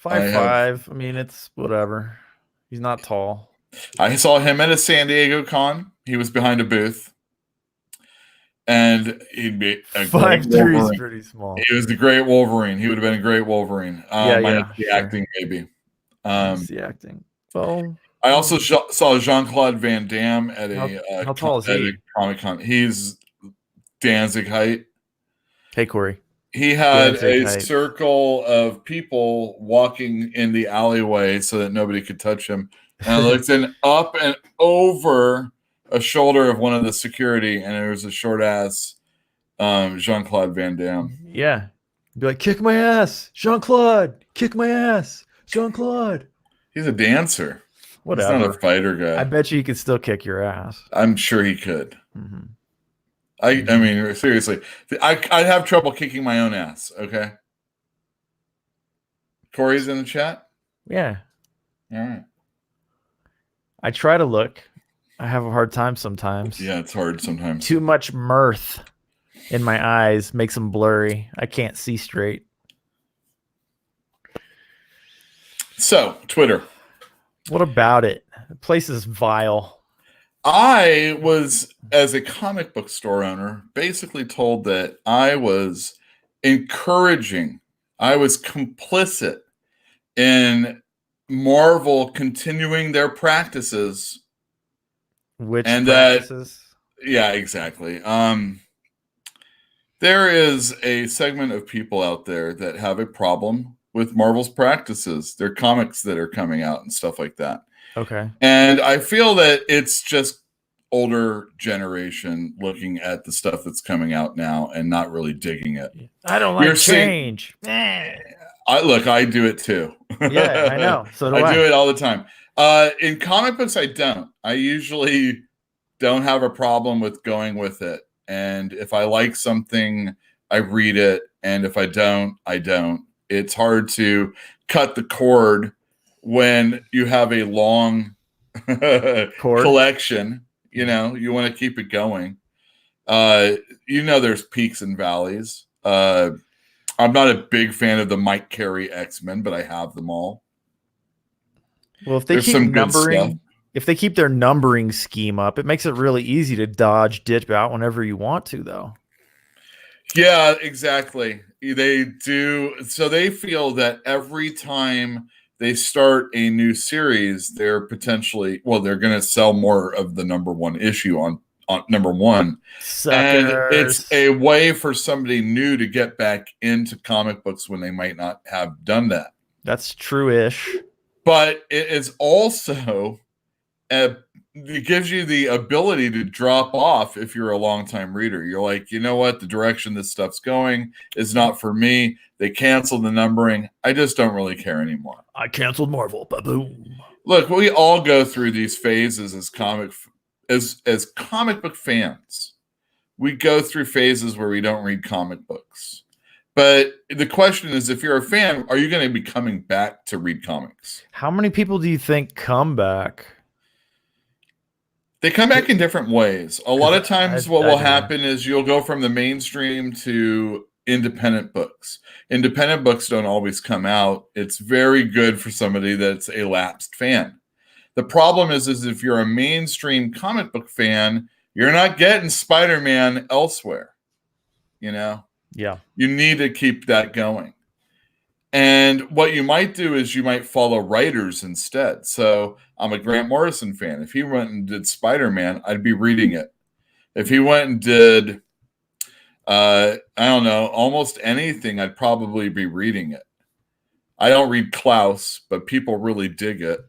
5'5". I mean, it's whatever. He's not tall. I saw him at a San Diego con. He was behind a booth. And he'd be a 5'3" is pretty small. He was the great Wolverine. He would have been a great Wolverine. The acting, maybe. The acting. Well, I also saw Jean-Claude Van Damme at how tall is he? Comic-Con. He's Danzig height. Hey, Corey. He had circle of people walking in the alleyway so that nobody could touch him. And I looked up and over a shoulder of one of the security, and there was a short ass Jean-Claude Van Damme. Yeah. Be like, kick my ass, Jean-Claude. Kick my ass, Jean-Claude. He's a dancer. Whatever. He's not a fighter guy. I bet you he could still kick your ass. I'm sure he could. Mm-hmm. I mean, seriously, I'd have trouble kicking my own ass. Okay. Corey's in the chat. Yeah. All right. I try to look. I have a hard time sometimes. Yeah, it's hard sometimes. Too much mirth in my eyes makes them blurry. I can't see straight. So, Twitter. What about it? The place is vile. I was, as a comic book store owner, basically told that I was encouraging, I was complicit in Marvel continuing their practices. Which practices? Yeah, exactly. There is a segment of people out there that have a problem with Marvel's practices, their comics that are coming out and stuff like that. Okay. And I feel that it's just older generation looking at the stuff that's coming out now and not really digging it. I don't like change. I do it too. Yeah, I know. So do I. I do it all the time. In comic books, I don't. I usually don't have a problem with going with it. And if I like something, I read it. And if I don't, I don't. It's hard to cut the cord when you have a long collection. You know, you want to keep it going. There's peaks and valleys. I'm not a big fan of the Mike Carey X-Men, but I have them all. Well, if they keep their numbering scheme up, it makes it really easy to dodge, dip out whenever you want to, though. Yeah, exactly. They do. So they feel that every time they start a new series, they're going to sell more of the number one issue on number one. Suckers. And it's a way for somebody new to get back into comic books when they might not have done that. That's true-ish. But it is also it gives you the ability to drop off if you're a longtime reader. You're like, you know what? The direction this stuff's going is not for me. They canceled the numbering. I just don't really care anymore. I canceled Marvel. Ba-boom. Look, we all go through these phases as comic book fans. We go through phases where we don't read comic books. But the question is, if you're a fan, are you going to be coming back to read comics? How many people do you think come back? They come back in different ways. A lot of times what will do. happen is you'll go from the mainstream to independent books. Independent books don't always come out. It's very good for somebody that's a lapsed fan. The problem is if you're a mainstream comic book fan, you're not getting Spider-Man elsewhere. You know? Yeah. You need to keep that going. And what you might do is you might follow writers instead. So I'm a Grant Morrison fan. If he went and did Spider-Man, I'd be reading it. If he went and did, I don't know, almost anything, I'd probably be reading it. I don't read Klaus, but people really dig it.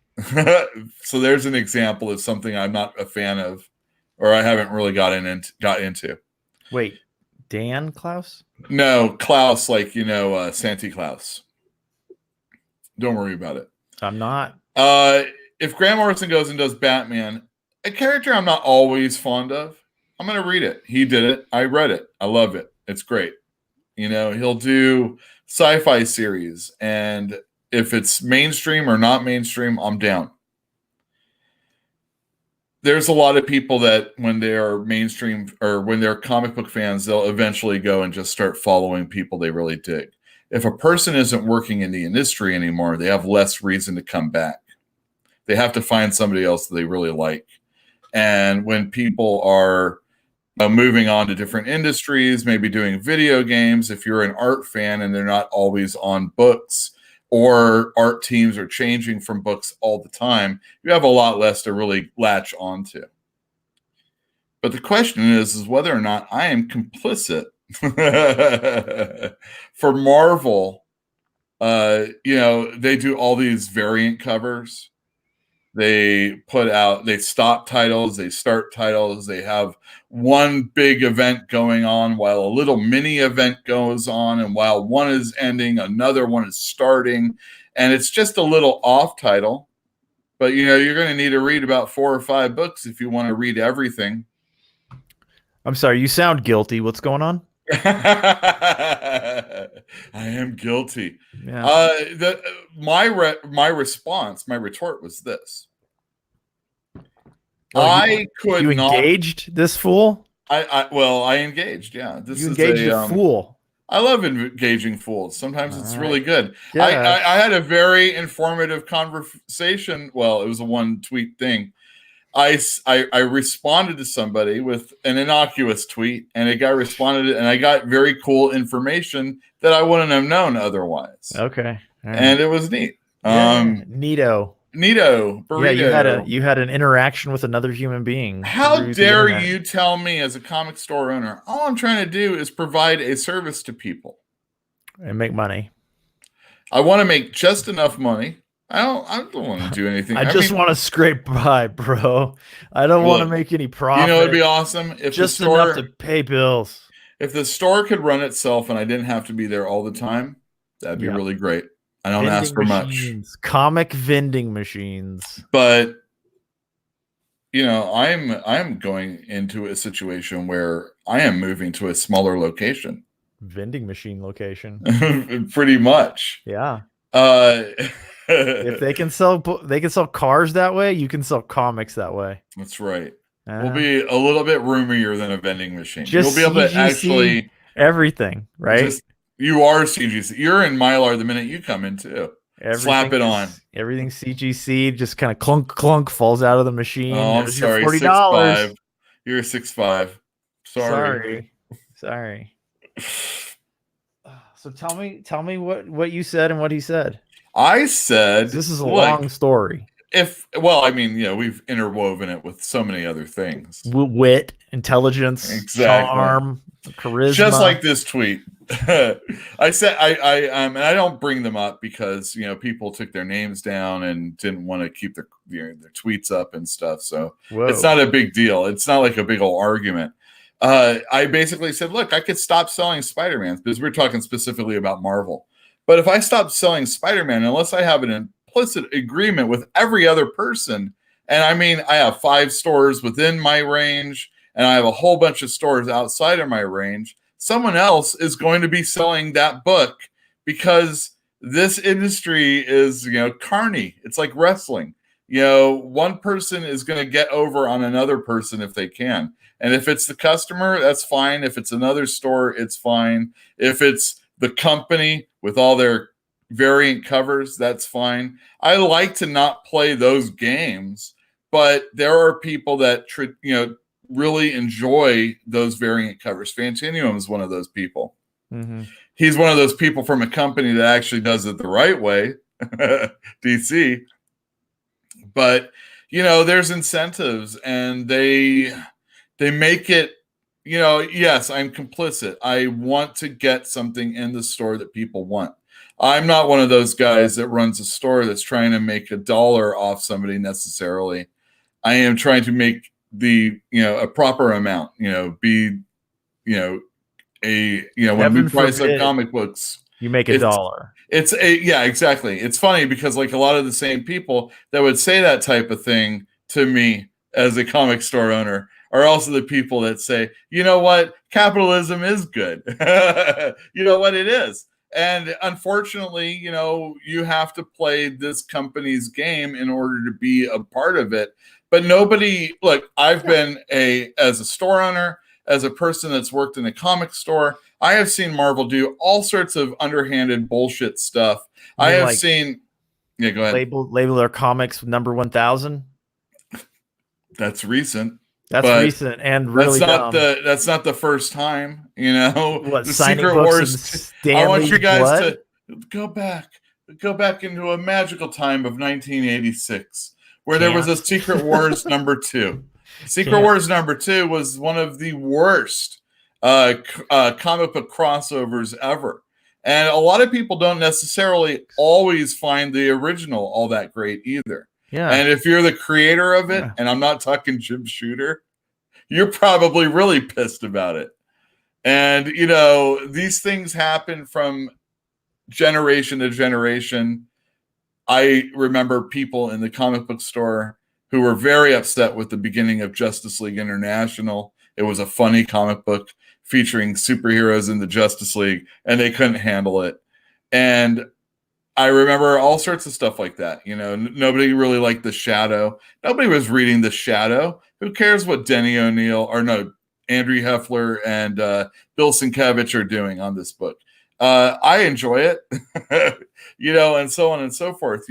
So there's an example of something I'm not a fan of, or I haven't really got into. Wait, Dan Klaus? No, Klaus, like, Santa Claus. Don't worry about it. I'm not. If Grant Morrison goes and does Batman, a character I'm not always fond of, I'm going to read it. He did it. I read it. I love it. It's great. He'll do sci-fi series, and if it's mainstream or not mainstream, I'm down. There's a lot of people that when they are mainstream or when they're comic book fans, they'll eventually go and just start following people they really dig. If a person isn't working in the industry anymore, they have less reason to come back. They have to find somebody else that they really like. And when people are moving on to different industries, maybe doing video games, if you're an art fan and they're not always on books, or art teams are changing from books all the time, you have a lot less to really latch onto. But the question is whether or not I am complicit. For Marvel, they do all these variant covers. They stop titles, they start titles, they have one big event going on while a little mini event goes on, and while one is ending, another one is starting, and it's just a little off title. But you're going to need to read about 4 or 5 books if you want to read everything. I'm sorry, you sound guilty. What's going on? I am guilty. Yeah. My retort was this. You engaged this fool? I engaged. Yeah, you engaged a fool. I love engaging fools. Sometimes it's really good. Yeah. I had a very informative conversation. Well, it was a one tweet thing. I responded to somebody with an innocuous tweet, and a guy responded, and I got very cool information that I wouldn't have known otherwise. Okay. Right. And it was neat. Neato. Burrito. Yeah, you had an interaction with another human being. How dare you tell me, as a comic store owner, all I'm trying to do is provide a service to people and make money. I want to make just enough money. I don't want to do anything. I mean, want to scrape by, bro. I don't want to make any profit. It'd be awesome if just the store, enough to pay bills. If the store could run itself and I didn't have to be there all the time, that'd be really great. I don't ask for much. Comic vending machines. But I'm going into a situation where I am moving to a smaller location. Vending machine location. Pretty much. Yeah. If they can sell cars that way, you can sell comics that way. That's right. We'll be a little bit roomier than a vending machine. You'll be able to actually everything, right? You are CGC. You're in Mylar the minute you come in too. Slap it on. Everything CGC just kind of clunk clunk falls out of the machine. Oh, I'm sorry. $40. You're 6'5". Sorry. So tell me what you said and what he said. I said this is a long story. We've interwoven it with so many other things. Wit, intelligence, charm, charisma. Just like this tweet. I said and I don't bring them up because people took their names down and didn't want to keep their tweets up and stuff. So It's not a big deal. It's not like a big old argument. I basically said, look, I could stop selling Spider-Man because we're talking specifically about Marvel. But if I stop selling Spider-Man, unless I have an implicit agreement with every other person, and I have 5 stores within my range, and I have a whole bunch of stores outside of my range. someone else is going to be selling that book, because this industry is, carny. It's like wrestling. One person is going to get over on another person if they can. And if it's the customer, that's fine. If it's another store, it's fine. If it's the company with all their variant covers, that's fine. I like to not play those games, but there are people that really enjoy those variant covers. Fantinuum is one of those people. Mm-hmm. He's one of those people from a company that actually does it the right way, DC. But there's incentives, and they make it. Yes, I'm complicit. I want to get something in the store that people want. I'm not one of those guys that runs a store that's trying to make $1 off somebody necessarily. I am trying to make a proper amount, be, when we price up comic books, you make $1. Yeah, exactly. It's funny because like a lot of the same people that would say that type of thing to me as a comic store owner are also the people that say, you know what, capitalism is good. You know what, it is. And unfortunately, you have to play this company's game in order to be a part of it. But I've been as a store owner, as a person that's worked in a comic store, I have seen Marvel do all sorts of underhanded bullshit stuff. Go ahead. Label their comics number 1000. That's recent. That's recent and really dumb. That's not the first time, What, the signing Secret Wars? I want you guys to go back into a magical time of 1986 where there was a Secret Wars number 2. Secret Wars number 2 was one of the worst comic book crossovers ever. And a lot of people don't necessarily always find the original all that great either. Yeah. And if you're the creator of it, and I'm not talking Jim Shooter, you're probably really pissed about it. And, these things happen from generation to generation. I remember people in the comic book store who were very upset with the beginning of Justice League International. It was a funny comic book featuring superheroes in the Justice League, and they couldn't handle it. And I remember all sorts of stuff like that. Nobody really liked The Shadow. Nobody was reading The Shadow. Who cares what Andrew Heffler and Bill Sienkiewicz are doing on this book? I enjoy it, and so on and so forth.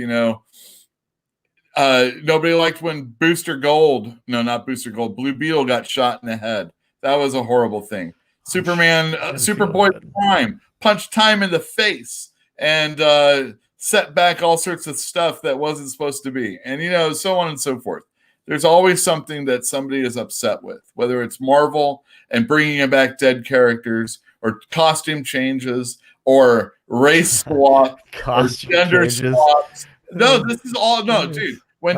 Nobody liked when Blue Beetle got shot in the head. That was a horrible thing. Superboy Prime punched Time in the face and set back all sorts of stuff that wasn't supposed to be. And, so on and so forth. There's always something that somebody is upset with, whether it's Marvel and bringing back dead characters, or costume changes, or race swap, or gender swaps. No, this is all, dude. When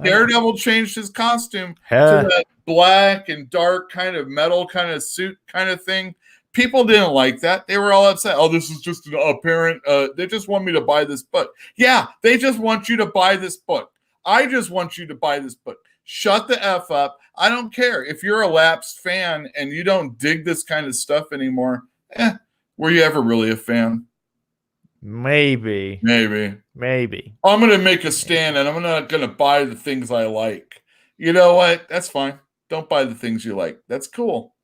Daredevil changed his costume to that black and dark kind of metal kind of suit kind of thing, people didn't like that. They were all upset. Oh, this is just an apparent. They just want me to buy this book. Yeah, they just want you to buy this book. I just want you to buy this book. Shut the F up. I don't care. If you're a lapsed fan and you don't dig this kind of stuff anymore, were you ever really a fan? Maybe. I'm going to make a stand, and I'm not going to buy the things I like. You know what? That's fine. Don't buy the things you like. That's cool.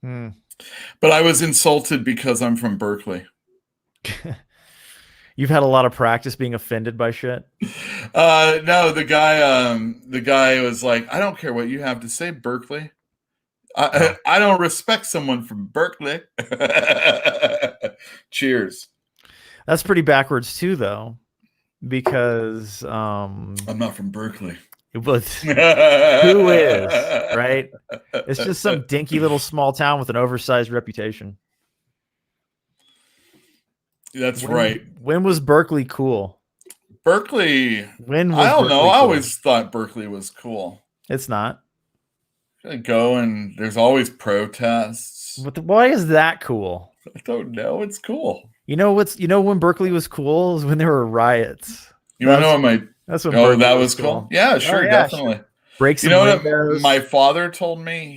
But I was insulted because I'm from Berkeley. You've had a lot of practice being offended by shit? No, the guy was like, I don't care what you have to say, Berkeley. I don't respect someone from Berkeley. Cheers. That's pretty backwards too, though, because I'm not from Berkeley. But who is, right? It's just some dinky little small town with an oversized reputation. That's right. When was Berkeley cool? Berkeley. I don't know. I always thought Berkeley was cool. It's not. Go and there's always protests. But why is that cool? I don't know. It's cool. When Berkeley was cool is when there were riots. That's when Berkeley was cool. Yeah, sure, definitely. Sure. Break some what my father told me?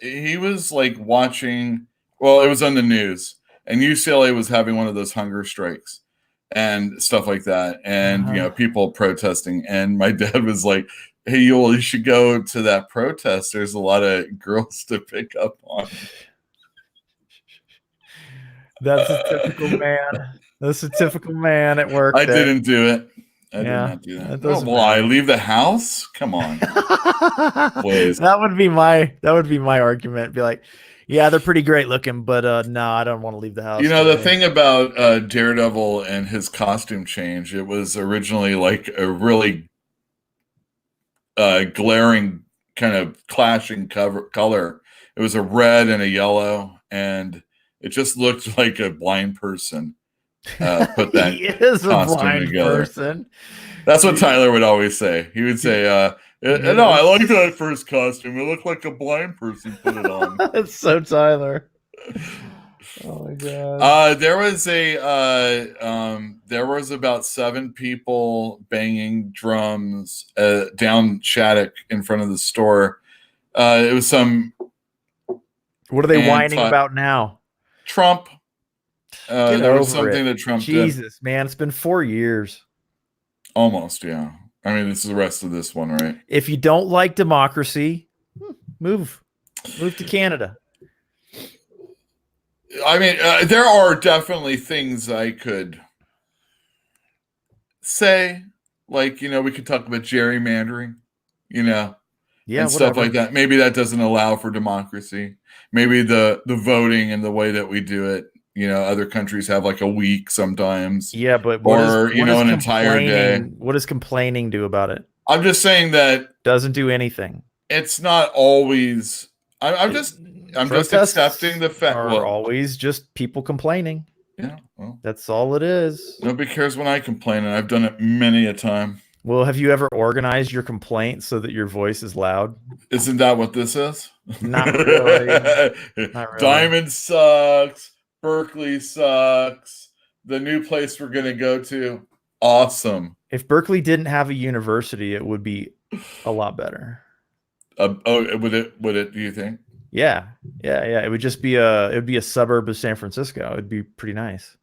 He was like watching. Well, it was on the news, and UCLA was having one of those hunger strikes and stuff like that, and people protesting. And my dad was like, "Hey, you should go to that protest. There's a lot of girls to pick up on." That's a typical man. That's a typical man at work. I didn't do it. I did Yeah, not do that. that Oh, well, I leave the house? Come on. Please. That would be my argument. Be like, yeah, they're pretty great looking, but no, I don't want to leave the house. You know, the thing about Daredevil and his costume change, it was originally like a really glaring kind of clashing color. It was a red and a yellow, and it just looked like a blind person put that he is a costume blind together. person. That's what Tyler would always say. He would say, no, I like that first costume. It looked like a blind person put it on. That's so Tyler. Oh my god. There was about 7 people banging drums down Shattuck in front of the store. It was some. What are they whining about now? Trump. There was something that Trump did. Jesus, man, it's been 4 years. Almost, yeah. I mean, this is the rest of this one, right? If you don't like democracy, move to Canada. I mean, there are definitely things I could say, like, we could talk about gerrymandering, and stuff like that. Maybe that doesn't allow for democracy. Maybe the voting and the way that we do it, other countries have like a week sometimes. Yeah, but an entire day. What does complaining do about it? I'm just saying that doesn't do anything. It's not always. I'm just accepting the fact. Are always just people complaining. Yeah, well, that's all it is. Nobody cares when I complain, and I've done it many a time. Well, have you ever organized your complaint so that your voice is loud? Isn't that what this is? Not really. Not really. Diamond sucks. Berkeley sucks. The new place we're going to go to, awesome. If Berkeley didn't have a university, it would be a lot better. Would it? Do you think? Yeah. It would just be a suburb of San Francisco. It'd be pretty nice.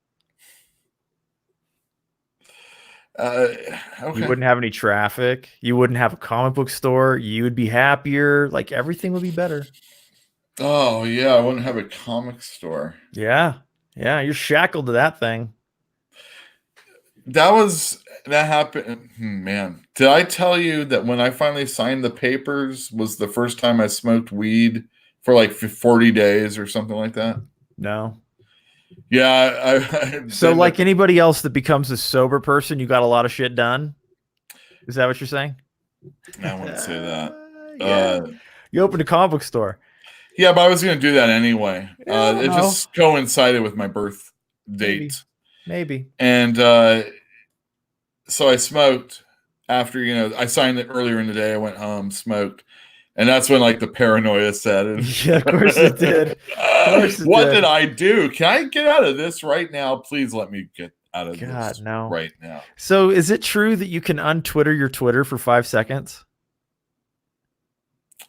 Okay. You wouldn't have any traffic. You wouldn't have a comic book store. You would be happier. Like everything would be better. Oh yeah, I wouldn't have a comic store. Yeah, you're shackled to that thing. That happened. Man, did I tell you that when I finally signed the papers was the first time I smoked weed for like 40 days or something like that? No. Yeah. So like anybody else that becomes a sober person, you got a lot of shit done? Is that what you're saying? I wouldn't say that. Yeah. You opened a comic book store. Yeah, but I was going to do that anyway. It just coincided with my birth date. Maybe. And so I smoked after, I signed it earlier in the day. I went home, smoked. And that's when like the paranoia set in. Yeah, of course it did. What did I do? Can I get out of this right now? Please let me get out of this right now. So is it true that you can untwitter your Twitter for 5 seconds?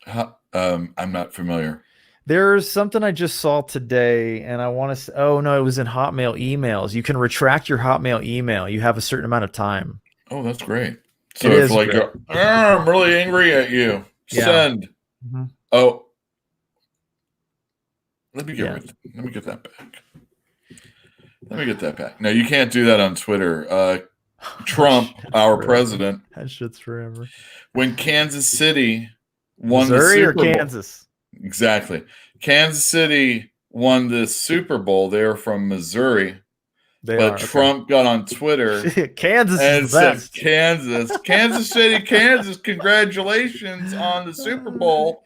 I'm not familiar. There's something I just saw today, and I want to. Oh no, it was in Hotmail emails. You can retract your Hotmail email. You have a certain amount of time. Oh, that's great. So if like, I'm really angry at you, send. Mm-hmm. Oh, let me get that back. Let me get that back. No, you can't do that on Twitter. Trump, our president. That shit's forever. When Kansas City won Missouri the Super Bowl. Kansas? Exactly. Kansas City won the Super Bowl. They're from Missouri. Trump got on Twitter. Kansas and is the best. Said, Kansas City, Kansas, congratulations on the Super Bowl.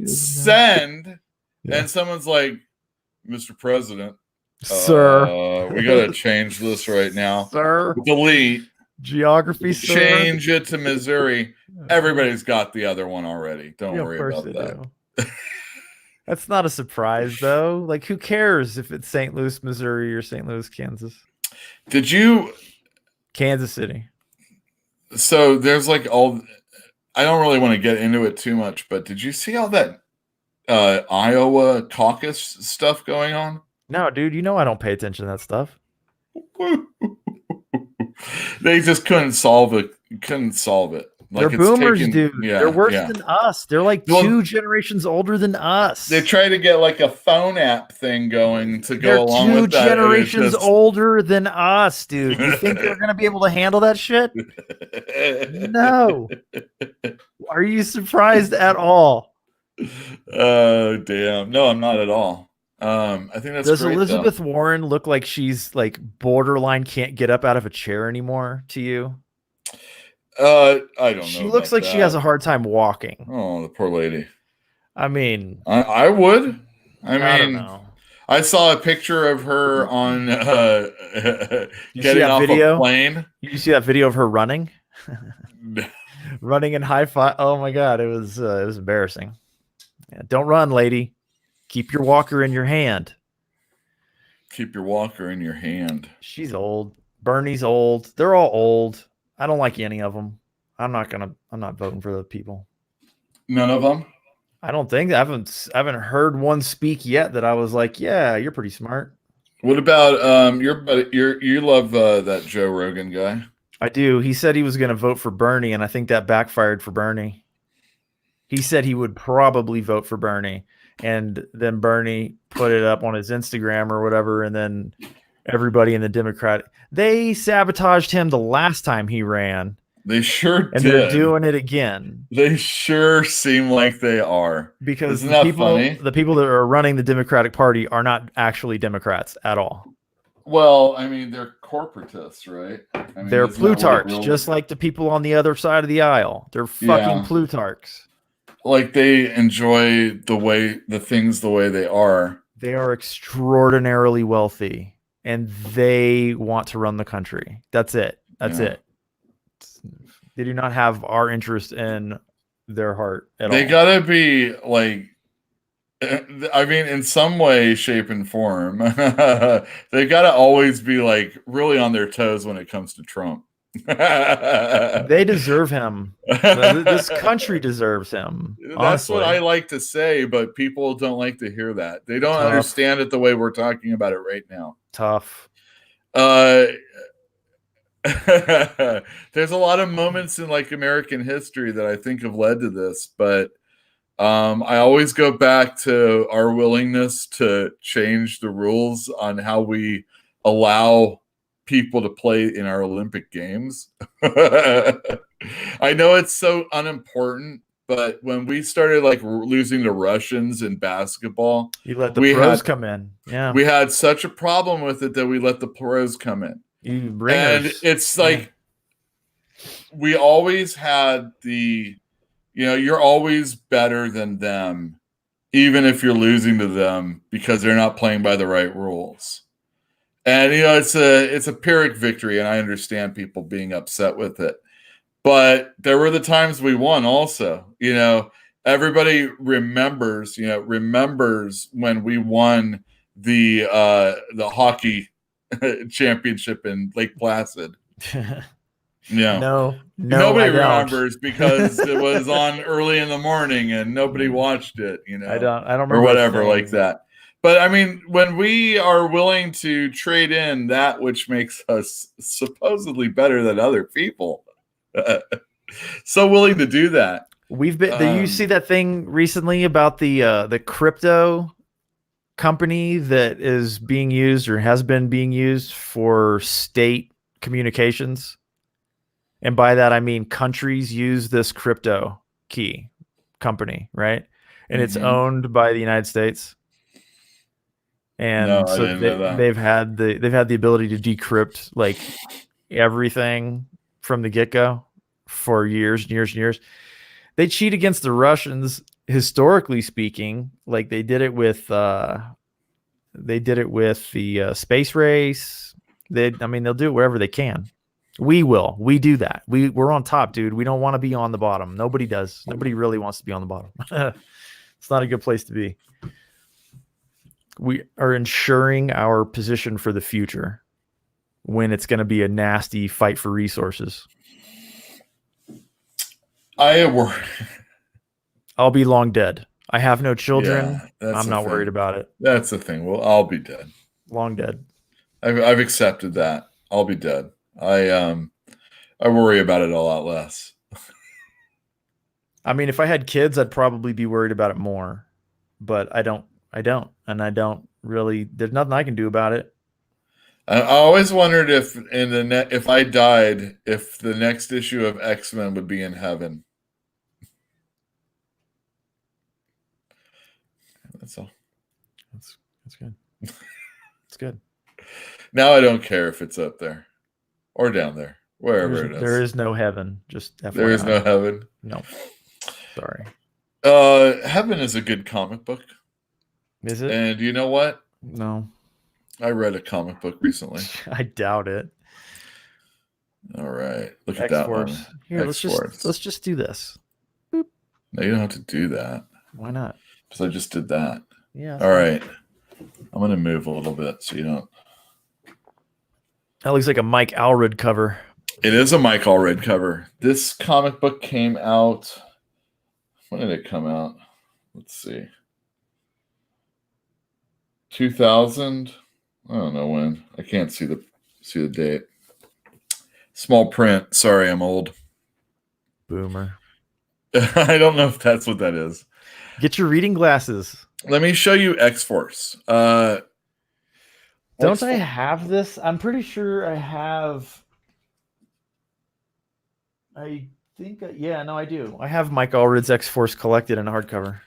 Send. Yeah. And someone's like, Mr. President, sir, we got to change this right now. Sir. Delete. Geography, sir. Change it to Missouri. Everybody's got the other one already. Don't worry about that. That's not a surprise, though. Like, who cares if it's St. Louis, Missouri, or St. Louis, Kansas? Did you? Kansas City. So there's like I don't really want to get into it too much, but did you see all that Iowa caucus stuff going on? No, dude, you know I don't pay attention to that stuff. They just couldn't solve it. Like, They're boomers, dude. Yeah, They're worse than us. They're like 2 generations older than us. They try to get like a phone app thing going to go They're along with that. They're 2 generations older than us, dude. You think they're going to be able to handle that shit? No. Are you surprised at all? Oh, damn. No, I'm not at all. I think that's Does great, Elizabeth Warren look like she's like borderline can't get up out of a chair anymore to you? I don't know. She looks like she has a hard time walking. Oh, the poor lady. I mean, I would. I don't know. I saw a picture of her on getting off a plane. You see that video of her running? Running in high five. Oh my God, it was embarrassing. Yeah, don't run, lady. Keep your walker in your hand. Keep your walker in your hand. She's old. Bernie's old. They're all old. I don't like any of them. I'm not voting for the people. None of them? I don't think. I haven't heard one speak yet that I was like, yeah, you're pretty smart. What about you love that Joe Rogan guy? I do. He said he was going to vote for Bernie, and I think that backfired for Bernie. He said he would probably vote for Bernie, and then Bernie put it up on his Instagram or whatever, and then everybody in the Democratic, they sabotaged him the last time he ran. They sure did. And they're doing it again. They sure seem like they are. Because the people that are running the Democratic Party are not actually Democrats at all. Well, I mean, they're corporatists, right? I mean, they're Plutarchs, just like the people on the other side of the aisle. They're fucking Plutarchs. Like, they enjoy the things the way they are. They are extraordinarily wealthy, and they want to run the country. That's it. That's it. They do not have our interest in their heart at all. They gotta be like, I mean, in some way, shape, and form, they gotta always be like really on their toes when it comes to Trump. They deserve him. This country deserves him. That's honestly. What I like to say, but people don't like to hear that. They don't understand it the way we're talking about it right now. Tough. There's a lot of moments in like American history that I think have led to this, but I always go back to our willingness to change the rules on how we allow people to play in our Olympic Games. I know it's so unimportant, but when we started like losing to Russians in basketball, you let the pros come in. Yeah, we had such a problem with it that we let the pros come in. And it's like we always had you're always better than them, even if you're losing to them because they're not playing by the right rules. And it's a Pyrrhic victory, and I understand people being upset with it. But there were the times we won also. Everybody remembers when we won the hockey championship in Lake Placid. Yeah. Nobody remembers because it was on early in the morning and nobody watched it, I don't remember or whatever like that. But I mean, when we are willing to trade in that which makes us supposedly better than other people, so willing to do that. We've been. Did you see that thing recently about the crypto company that is being used or has been being used for state communications? And by that, I mean countries use this crypto key company, right? And it's owned by the United States. And so they've had the ability to decrypt like everything from the get-go for years and years and years. They cheat against the Russians, historically speaking. Like they did it with the space race. They'll do it wherever they can. We do that. We're on top, dude. We don't want to be on the bottom. Nobody does. Nobody really wants to be on the bottom. It's not a good place to be. We are ensuring our position for the future when it's going to be a nasty fight for resources. I'll be long dead. I have no children. Yeah, that's I'm the not thing. worried about it. That's the thing. Well, I'll be dead. Long dead. I've accepted that. I'll be dead. I worry about it a lot less. I mean, if I had kids, I'd probably be worried about it more. But I don't. And I don't really. There's nothing I can do about it. I always wondered if if I died, if the next issue of X-Men would be in heaven. That's all. That's good. It's good. Now I don't care if it's up there or down there, wherever it is. There is no heaven. Just FYI. There is no heaven. No. Sorry. Heaven is a good comic book. Is it? And you know what? No. I read a comic book recently. I doubt it. All right. Look at that one. Here, let's just do this. Boop. No, you don't have to do that. Why not? Because I just did that. Yeah. All right. I'm going to move a little bit so you don't. That looks like a Mike Allred cover. It is a Mike Allred cover. This comic book came out. When did it come out? Let's see. 2000. I don't know when. I can't see the date. Small print. Sorry, I'm old. Boomer. I don't know if that's what that is. Get your reading glasses. Let me show you X-Force. Don't I have this? I'm pretty sure I have. I think, I do. I have Mike Allred's X-Force collected in hardcover.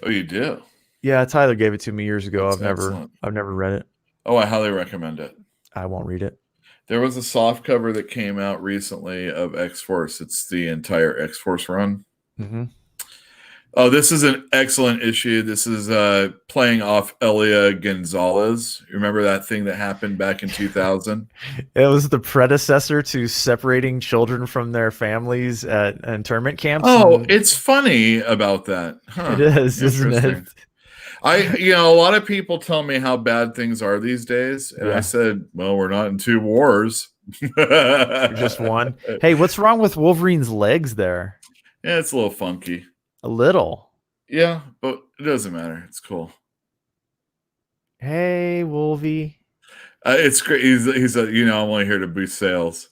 Oh, you do? Yeah, Tyler gave it to me years ago. That's excellent. I've never read it. Oh, I highly recommend it. I won't read it. There was a soft cover that came out recently of X-Force. It's the entire X-Force run. Mm-hmm. Oh, this is an excellent issue. This is playing off Elia Gonzalez. Remember that thing that happened back in 2000? It was the predecessor to separating children from their families at internment camps. Oh, it's funny about that. Huh. It is, isn't it? A lot of people tell me how bad things are these days. And I said, well, we're not in two wars. Just one. Hey, what's wrong with Wolverine's legs there? Yeah, it's a little funky. A little. Yeah, but it doesn't matter. It's cool. Hey, Wolvie. It's great. He's I'm only here to boost sales.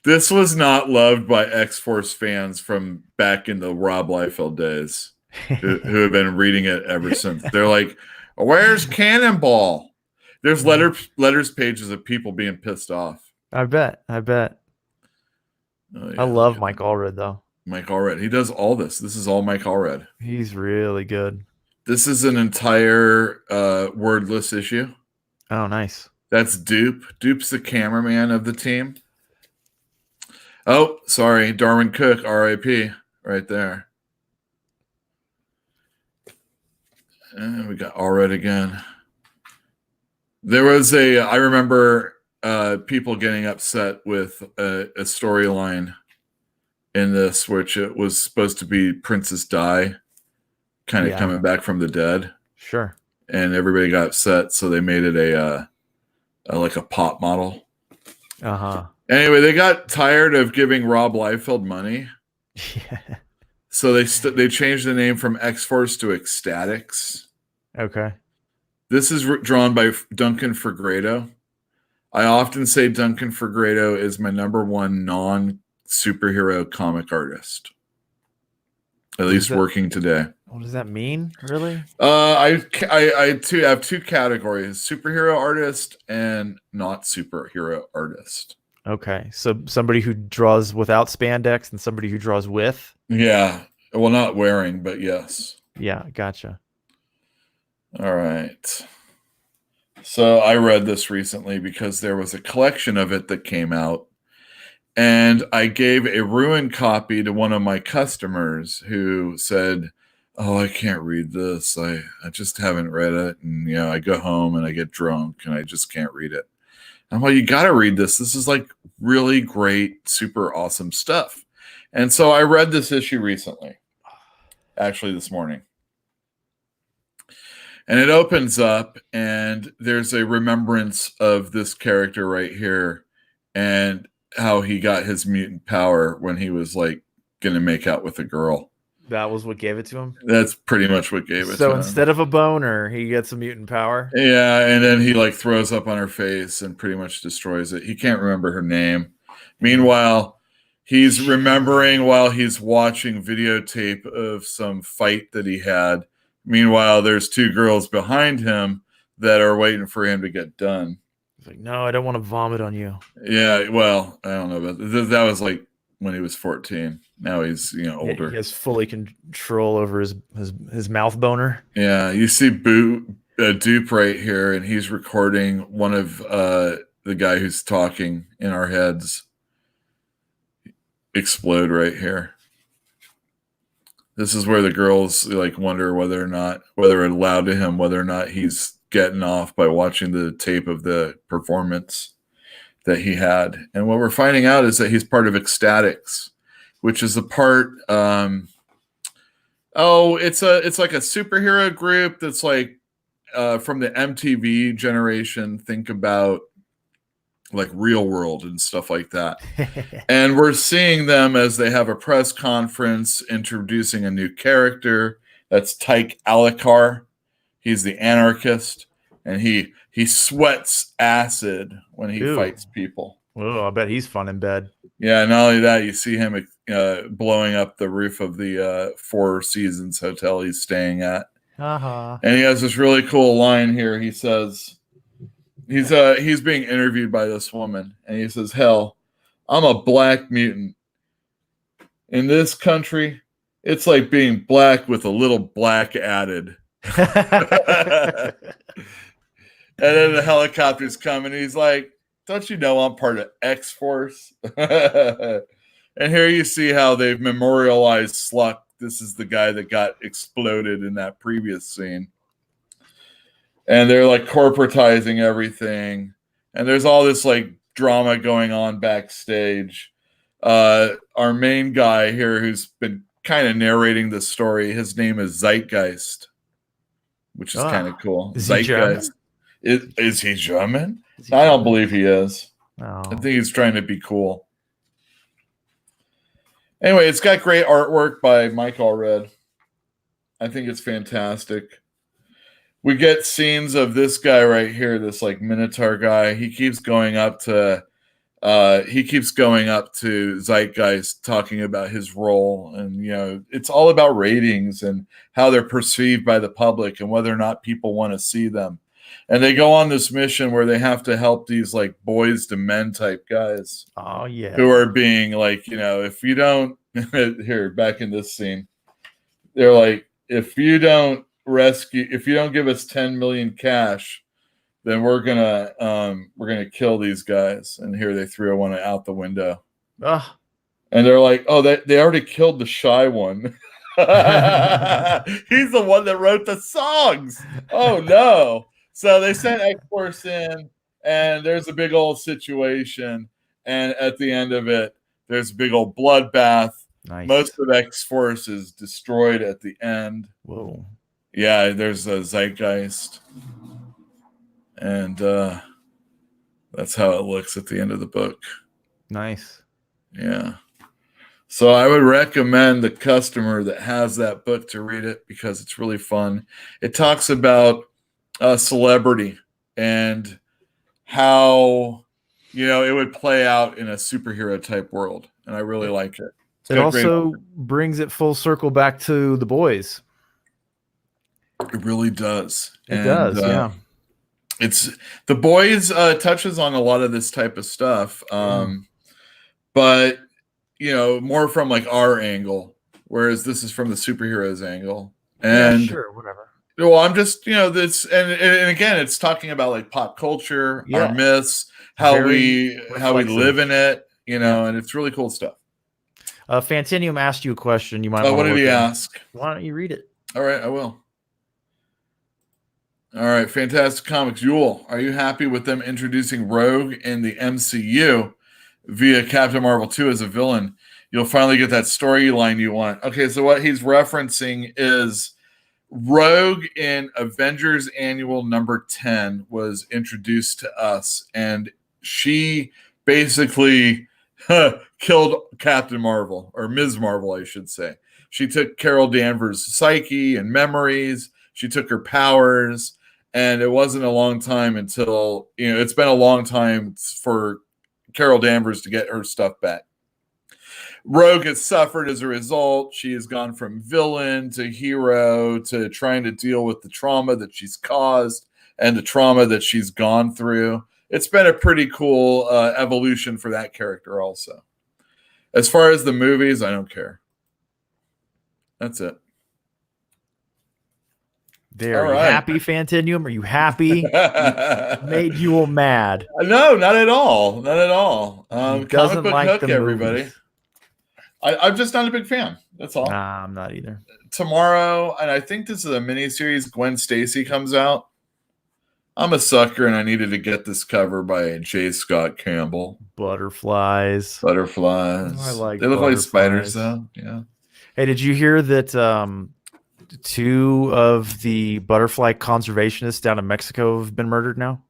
This was not loved by X-Force fans from back in the Rob Liefeld days who have been reading it ever since. They're like, where's Cannonball? There's letters pages of people being pissed off. I bet. Oh, yeah, I love Mike Allred, though. Mike Allred. He does all this. This is all Mike Allred. He's really good. This is an entire wordless issue. Oh, nice. That's Dupe. Dupe's the cameraman of the team. Oh, sorry. Darwin Cook, R.I.P. right there. And we got Allred again. There was I remember people getting upset with a storyline in this, which it was supposed to be Princess Di kind of coming back from the dead. Sure. And everybody got upset, so they made it a pop model. Uh-huh. Anyway, they got tired of giving Rob Liefeld money. Yeah. So they changed the name from X-Force to Ecstatics. Okay. This is drawn by Duncan Fegredo. I often say Duncan Fegredo is my number one non-superhero comic artist. At least working today. What does that mean, really? I have two categories: superhero artist and not superhero artist. Okay, so somebody who draws without spandex and somebody who draws with. Yeah, well, not wearing, but yes. Yeah, gotcha. All right. So I read this recently because there was a collection of it that came out. And I gave a ruined copy to one of my customers who said, oh, I can't read this. I just haven't read it. And, I go home and I get drunk and I just can't read it. I'm like, you got to read this. This is like really great, super awesome stuff. And so I read this issue recently, actually this morning. And it opens up and there's a remembrance of this character right here and how he got his mutant power when he was like going to make out with a girl. That was what gave it to him? That's pretty much what gave it to So him. instead of a boner, he gets a mutant power? Yeah, and then he like throws up on her face and pretty much destroys it. He can't remember her name. Meanwhile, he's remembering while he's watching videotape of some fight that he had. Meanwhile, there's two girls behind him that are waiting for him to get done. He's like, no, I don't want to vomit on you. Yeah, well, I don't know about that. Was like when he was 14. Now he's older. He has fully control over his mouth boner. Yeah, you see Dupe right here, and he's recording one of the guy who's talking in our heads explode right here. This is where the girls like wonder whether it allowed to him, whether or not he's getting off by watching the tape of the performance that he had. And what we're finding out is that he's part of Ecstatics, which is a part it's like a superhero group that's like from the MTV generation. Think about like Real World and stuff like that. And we're seeing them as they have a press conference introducing a new character. That's Tyke Alikar. He's the anarchist, and he sweats acid when he fights people. Oh, I bet he's fun in bed. Yeah, not only that, you see him blowing up the roof of the Four Seasons hotel he's staying at. Uh-huh. And he has this really cool line here. He says, he's being interviewed by this woman, and he says, "Hell, I'm a black mutant. In this country, it's like being black with a little black added." And then the helicopters come, and he's like, "Don't you know I'm part of X-Force?" And here you see how they've memorialized Sluck. This is the guy that got exploded in that previous scene. And they're like corporatizing everything. And there's all this like drama going on backstage. Our main guy here who's been kind of narrating the story, his name is Zeitgeist, which is kind of cool. Is Zeitgeist. Is he German? Is he I don't German? believe he is. Oh. I think he's trying to be cool. Anyway, it's got great artwork by Mike Allred. I think it's fantastic. We get scenes of this guy right here, this like Minotaur guy. He keeps going up to Zeitgeist talking about his role, and it's all about ratings and how they're perceived by the public and whether or not people want to see them. And they go on this mission where they have to help these like boys to men type guys. Oh yeah. Who are being like, if you don't here back in this scene, they're like, if you don't give us 10 million cash, then we're gonna kill these guys. And here they threw one out the window. And they're like, oh, they already killed the shy one. He's the one that wrote the songs. Oh no. So they sent X-Force in, and there's a big old situation. And at the end of it, there's a big old bloodbath. Nice. Most of X-Force is destroyed at the end. Whoa. Yeah, there's a Zeitgeist. And that's how it looks at the end of the book. Nice. Yeah. So I would recommend the customer that has that book to read it because it's really fun. It talks about celebrity and how it would play out in a superhero type world, and I really like it. It also brings it full circle back to The Boys. It really does. It does, yeah. It's The Boys touches on a lot of this type of stuff, but more from like our angle, whereas this is from the superheroes angle. And yeah, sure, whatever. Well, I'm just, this, and again, it's talking about like pop culture, our myths, how we live in it, and it's really cool stuff. Fantinium asked you a question. You might. What did he ask? Why don't you read it? All right, I will. All right, Fantastic Comics. Yule, are you happy with them introducing Rogue in the MCU via Captain Marvel 2 as a villain? You'll finally get that storyline you want. Okay, so what he's referencing is Rogue in Avengers Annual number 10 was introduced to us, and she basically killed Captain Marvel, or Ms. Marvel, I should say. She took Carol Danvers' psyche and memories. She took her powers. And it wasn't a long time until, it's been a long time for Carol Danvers to get her stuff back. Rogue has suffered as a result. She has gone from villain to hero to trying to deal with the trauma that she's caused and the trauma that she's gone through. It's been a pretty cool evolution for that character also. As far as the movies, I don't care. That's it. There, right. Happy, Fantinium? Are you happy? Made you all mad? No, not at all. Not at all. Doesn't like Hook, the everybody. Movies. I'm just not a big fan. That's all. Nah, I'm not either. Tomorrow, and I think this is a miniseries, Gwen Stacy comes out. I'm a sucker, and I needed to get this cover by J. Scott Campbell. Butterflies. I like. They look like spiders, though. Yeah. Hey, did you hear that? 2 of the butterfly conservationists down in Mexico have been murdered now.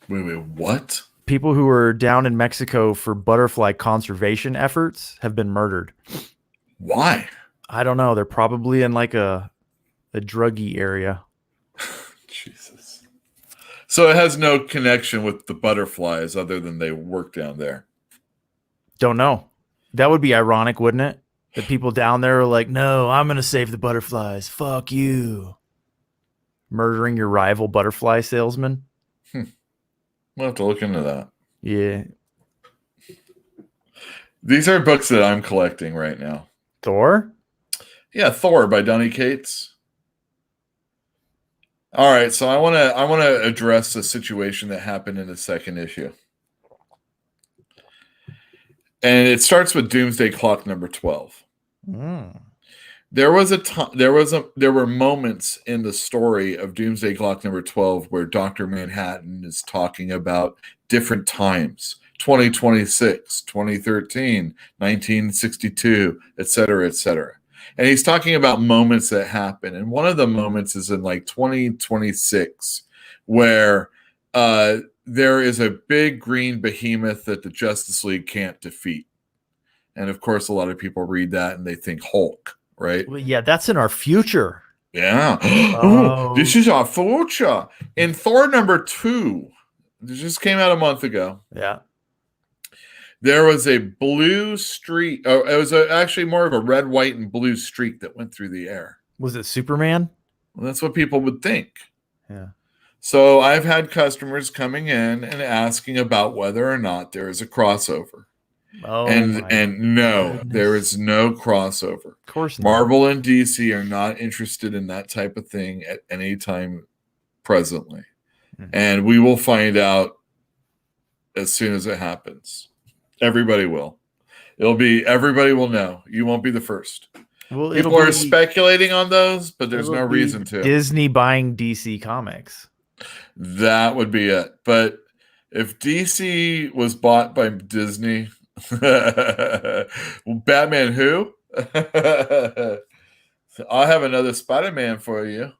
Wait, what? People who were down in Mexico for butterfly conservation efforts have been murdered. Why? I don't know. They're probably in like a druggy area. Jesus. So it has no connection with the butterflies other than they work down there. Don't know. That would be ironic, wouldn't it? The people down there are like, no, I'm going to save the butterflies. Fuck you. Murdering your rival butterfly salesman. We'll have to look into that. Yeah. These are books that I'm collecting right now. Thor? Yeah, Thor by Donny Cates. All right, so I want to address the situation that happened in the second issue. And it starts with Doomsday Clock number 12. There were moments in the story of Doomsday Clock number 12 where Dr. Manhattan is talking about different times, 2026, 2013, 1962, etc., etc. And he's talking about moments that happen. And one of the moments is in like 2026 where there is a big green behemoth that the Justice League can't defeat. And of course, a lot of people read that and they think Hulk, right? Well, yeah, that's in our future. Yeah. Oh, this is our future. In Thor number 2, this just came out a month ago. Yeah. There was a blue streak. Oh, it was actually more of a red, white, and blue streak that went through the air. Was it Superman? Well, that's what people would think. Yeah. So I've had customers coming in and asking about whether or not there is a crossover. Oh, and no, there is no crossover. Of course not. Marvel and DC are not interested in that type of thing at any time presently. Mm-hmm. And we will find out as soon as it happens. Everybody will. Everybody will know. You won't be the first. Well, people are speculating on those, but there's no reason to. Disney buying DC Comics. That would be it. But if DC was bought by Disney, Batman who? I'll have another Spider-Man for you.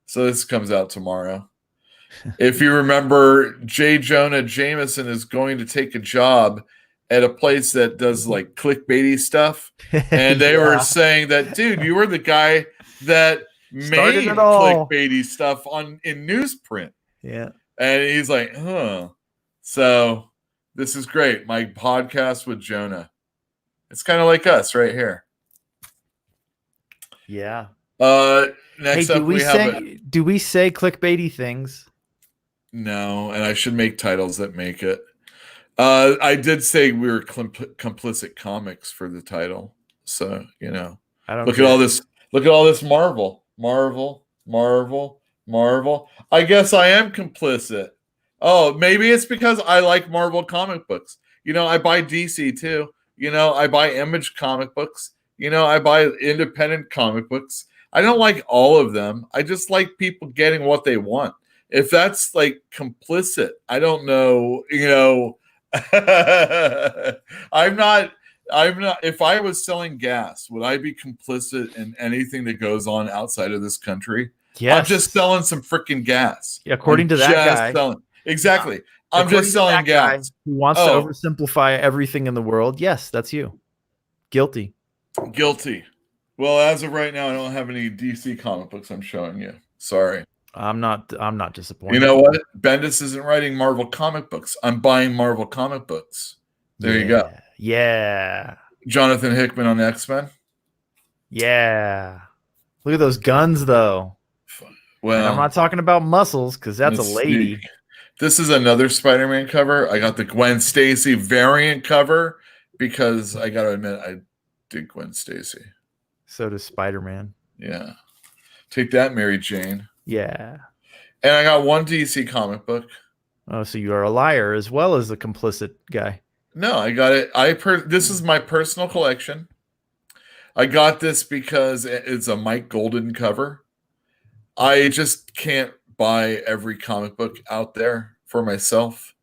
So this comes out tomorrow. If you remember, J. Jonah Jameson is going to take a job at a place that does like clickbaity stuff. And they were saying that, dude, you were the guy that made clickbaity stuff in newsprint. Yeah. And he's like, huh. So this is great. My podcast with Jonah. It's kind of like us right here. Yeah. Next up, do we say clickbaity things? No, and I should make titles that make it. I did say we were Complicit Comics for the title. So, look at all this. Look at all this Marvel. I guess I am complicit. Oh, maybe it's because I like Marvel comic books. I buy DC too. I buy Image comic books. I buy independent comic books. I don't like all of them. I just like people getting what they want. If that's like complicit, I don't know, I'm not, if I was selling gas, would I be complicit in anything that goes on outside of this country? Yes. I'm just selling some freaking gas. Yeah, according to that guy. Exactly. I'm just selling gas. Who wants to oversimplify everything in the world. Yes, that's you. Guilty. Guilty. Well, as of right now, I don't have any DC comic books I'm showing you. Sorry. I'm not disappointed. You know what? Bendis isn't writing Marvel comic books. I'm buying Marvel comic books. There you go. Yeah. Jonathan Hickman on X-Men. Yeah. Look at those guns, though. Well, and I'm not talking about muscles, because that's a lady. This is another Spider-Man cover. I got the Gwen Stacy variant cover because I got to admit, I dig Gwen Stacy. So does Spider-Man. Yeah. Take that, Mary Jane. Yeah. And I got one DC comic book. Oh, so you are a liar as well as the complicit guy. No, I got it. This is my personal collection. I got this because it's a Mike Golden cover. I just can't buy every comic book out there for myself,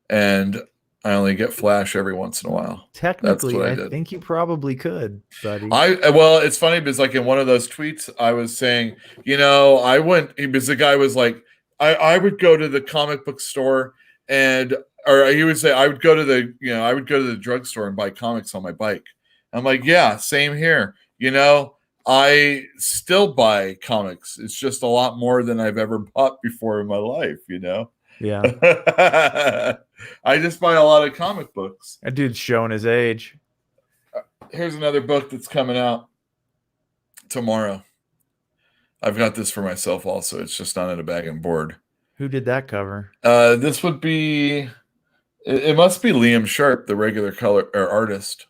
and I only get Flash every once in a while. Technically, I think you probably could, buddy. Well, it's funny because like in one of those tweets, I was saying, I went because the guy was like, I would go to the comic book store or he would say I would go to the drugstore and buy comics on my bike. I'm like, yeah, same here. I still buy comics. It's just a lot more than I've ever bought before in my life, Yeah. I just buy a lot of comic books. That dude's showing his age. Here's another book that's coming out tomorrow. I've got this for myself also. It's just not in a bag and board. Who did that cover? This would be... It must be Liam Sharp, the regular color or artist.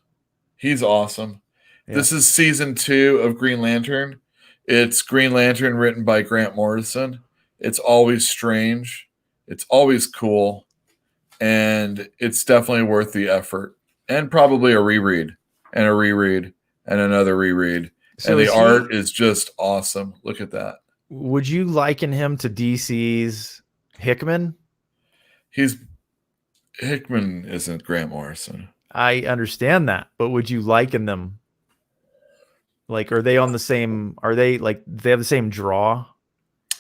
He's awesome. Yeah. This is season 2 of Green Lantern. It's Green Lantern written by Grant Morrison. It's always strange. It's always cool. And it's definitely worth the effort. And probably a reread. And a reread. And another reread. So and the art is just awesome. Look at that. Would you liken him to DC's Hickman? Hickman isn't Grant Morrison. I understand that, but would you liken them? Like, are they on the same? Are they like they have the same draw?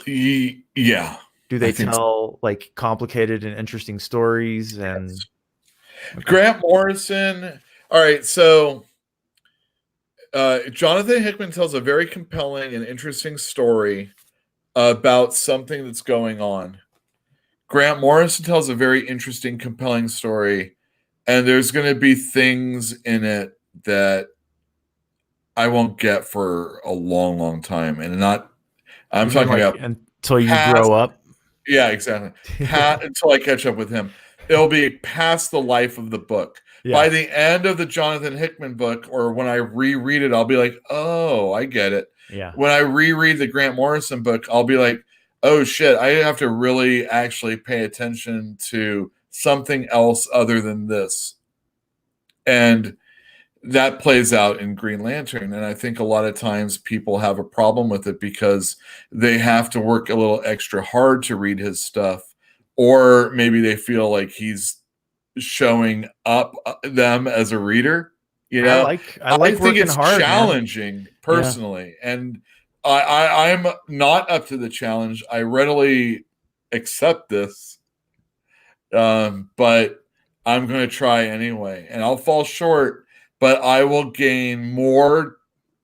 Yeah. Do they tell like complicated and interesting stories? And yes. Okay. Grant Morrison. All right, so Jonathan Hickman tells a very compelling and interesting story about something that's going on. Grant Morrison tells a very interesting, compelling story, and there's going to be things in it that I won't get for a long, long time. And I'm talking about until you grow up. Yeah, exactly. Until I catch up with him. It'll be past the life of the book. Yeah. By the end of the Jonathan Hickman book, or when I reread it, I'll be like, oh, I get it. Yeah. When I reread the Grant Morrison book, I'll be like, oh shit, I have to really actually pay attention to something else other than this. And that plays out in Green Lantern. And I think a lot of times people have a problem with it because they have to work a little extra hard to read his stuff, or maybe they feel like he's showing up them as a reader. I think it's hard, challenging, personally. Yeah. And I'm not up to the challenge. I readily accept this, but I'm going to try anyway. And I'll fall short, but I will gain more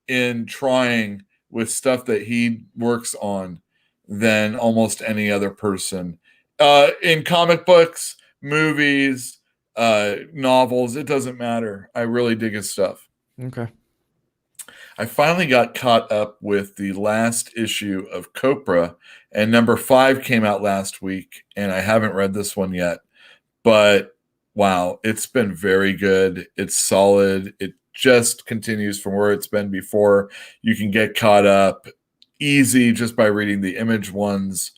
in trying with stuff that he works on than almost any other person. In comic books, movies, novels, it doesn't matter. I really dig his stuff. Okay. I finally got caught up with the last issue of Copra, and number 5 came out last week, and I haven't read this one yet. But wow, it's been very good. It's solid. It just continues from where it's been before. You can get caught up easy just by reading the Image ones.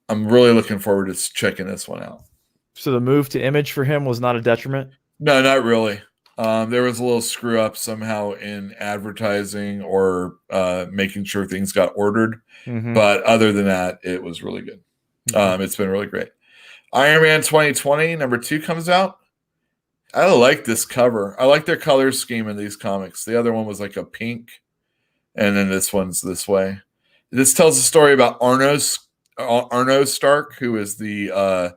I'm really looking forward to checking this one out. So the move to Image for him was not a detriment? No, not really. There was a little screw up somehow in advertising or making sure things got ordered. Mm-hmm. But other than that, it was really good. Mm-hmm. It's been really great. Iron Man 2020, number 2 comes out. I like this cover. I like their color scheme in these comics. The other one was like a pink, and then this one's this way. This tells a story about Arno Stark, who is the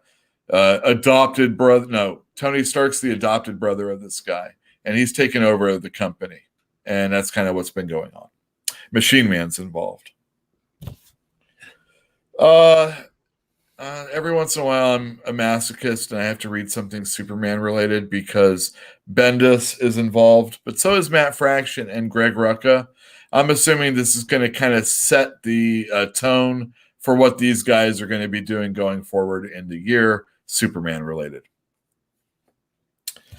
adopted brother. No, Tony Stark's the adopted brother of this guy, and he's taken over the company. And that's kind of what's been going on. Machine Man's involved. Every once in a while, I'm a masochist and I have to read something Superman related because Bendis is involved, but so is Matt Fraction and Greg Rucka. I'm assuming this is going to kind of set the tone for what these guys are going to be doing going forward in the year, Superman related.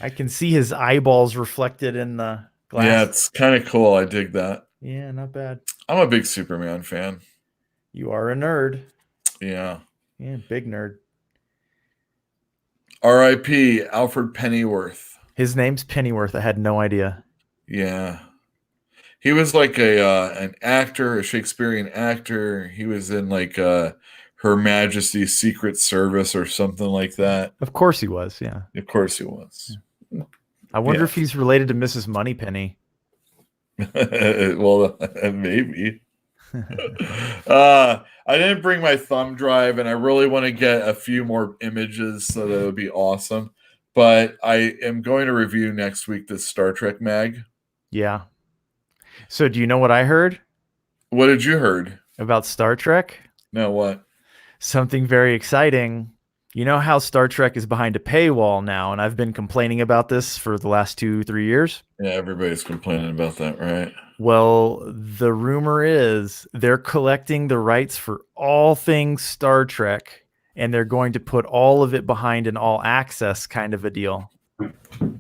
I can see his eyeballs reflected in the glass. Yeah, it's kind of cool. I dig that. Yeah, not bad. I'm a big Superman fan. You are a nerd. Yeah. Yeah, big nerd. R.I.P. Alfred Pennyworth. His name's Pennyworth. I had no idea. Yeah. He was like an actor, a Shakespearean actor. He was in like Her Majesty's Secret Service or something like that. Of course he was, yeah. Of course he was. I wonder if he's related to Mrs. Moneypenny. Well, maybe. I didn't bring my thumb drive, and I really want to get a few more images, so that would be awesome. But I am going to review next week the Star Trek mag. Yeah. So do you know what I heard? What did you heard? About Star Trek? No, what? Something very exciting. You know how Star Trek is behind a paywall now, and I've been complaining about this for the last 2-3 years? Yeah, everybody's complaining about that, right? Well, the rumor is they're collecting the rights for all things Star Trek, and they're going to put all of it behind an all access kind of a deal.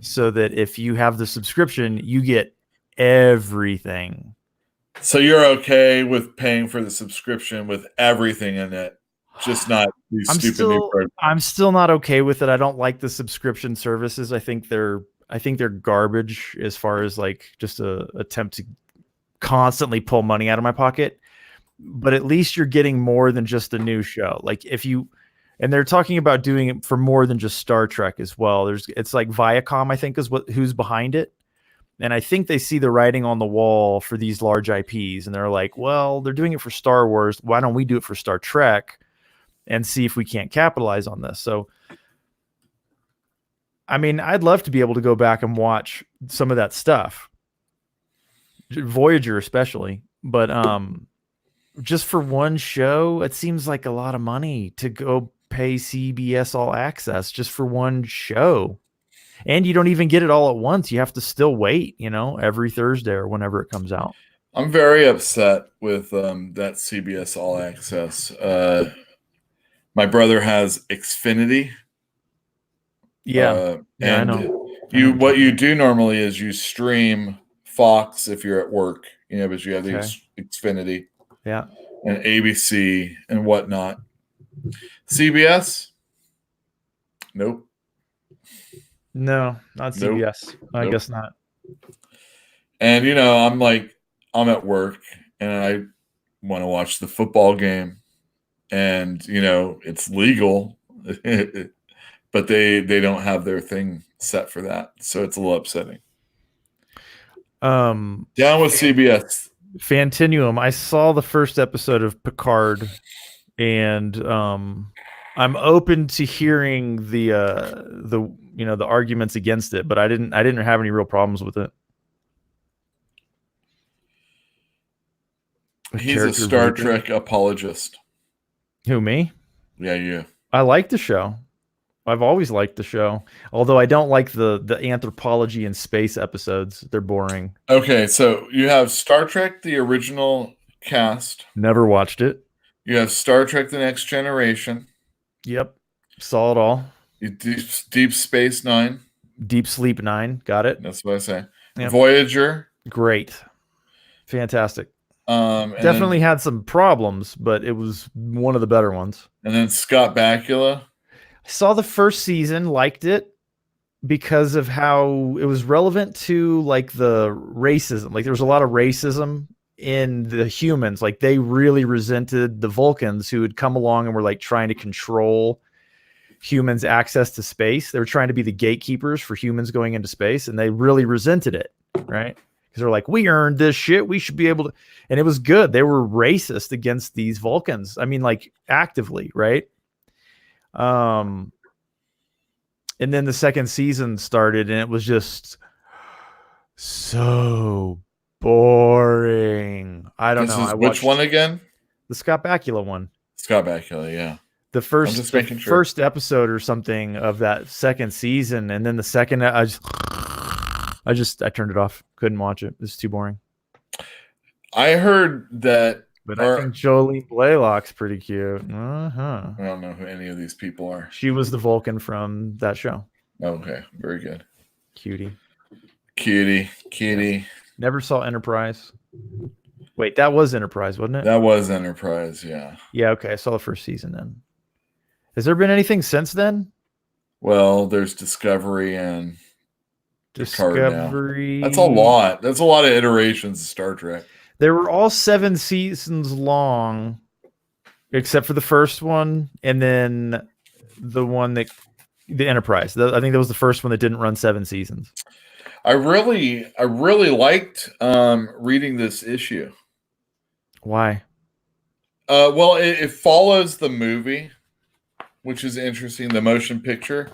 So that if you have the subscription, you get everything. So you're okay with paying for the subscription with everything in it, just not these stupid new programs? I'm still not okay with it. I don't like the subscription services. I think they're garbage as far as like just a attempt to constantly pull money out of my pocket. But at least you're getting more than just a new show. Like and they're talking about doing it for more than just Star Trek as well. It's like Viacom, I think, is who's behind it. And I think they see the writing on the wall for these large IPs, and they're like, well, they're doing it for Star Wars. Why don't we do it for Star Trek and see if we can't capitalize on this? So, I mean, I'd love to be able to go back and watch some of that stuff, Voyager especially. But just for one show, it seems like a lot of money to go pay CBS All Access just for one show. And you don't even get it all at once. You have to still wait, every Thursday or whenever it comes out. I'm very upset with that CBS All Access. My brother has Xfinity. Yeah. And I know. What you do normally is you stream Fox if you're at work, because you have the Xfinity. Yeah. And ABC and whatnot. CBS? Nope. No, not CBS. Nope. I guess not. And, I'm at work and I want to watch the football game. And, it's legal, but they don't have their thing set for that. So it's a little upsetting. Down with CBS. Fantinuum. I saw the first episode of Picard, and I'm open to hearing the arguments against it, but I didn't have any real problems with it. He's a Star Trek apologist. Who, me? Yeah, you. I like the show. I've always liked the show, although I don't like the anthropology and space episodes. They're boring. Okay, so you have Star Trek, the original cast. Never watched it. You have Star Trek, the Next Generation. Yep. Saw it all. Deep Space Nine. Deep Sleep Nine. Got it. That's what I say. Yep. Voyager. Great. Fantastic. Definitely had some problems, but it was one of the better ones. And then Scott Bakula. I saw the first season, liked it because of how it was relevant to like the racism. Like there was a lot of racism in the humans. Like they really resented the Vulcans who had come along and were like trying to control humans' access to space. They were trying to be the gatekeepers for humans going into space, and they really resented it, right? Because they're like, we earned this shit. We should be able to. And it was good. They were racist against these Vulcans. I mean, like actively, right? And then the second season started, and it was just so I don't This know. is I which one watched again? the Scott Bakula one. Scott Bakula, yeah. The I'm just making sure. first episode or something of that second season, and then the second, I turned it off. Couldn't watch it. It was too boring. I heard that, But I think Jolene Blaylock's pretty cute. Uh-huh. I don't know who any of these people are. She was the Vulcan from that show. Okay, very good. Cutie. Yeah. Never saw Enterprise. Wait, that was Enterprise, wasn't it? That was Enterprise, yeah. Yeah, okay. I saw the first season then. Has there been anything since then? Well, there's Discovery and Discovery. That's a lot. That's a lot of iterations of Star Trek. They were all 7 seasons long, except for the first one, and then the Enterprise. I think that was the first one that didn't run 7 seasons. I really liked reading this issue. Why? Well, it follows the movie, which is interesting. The motion picture,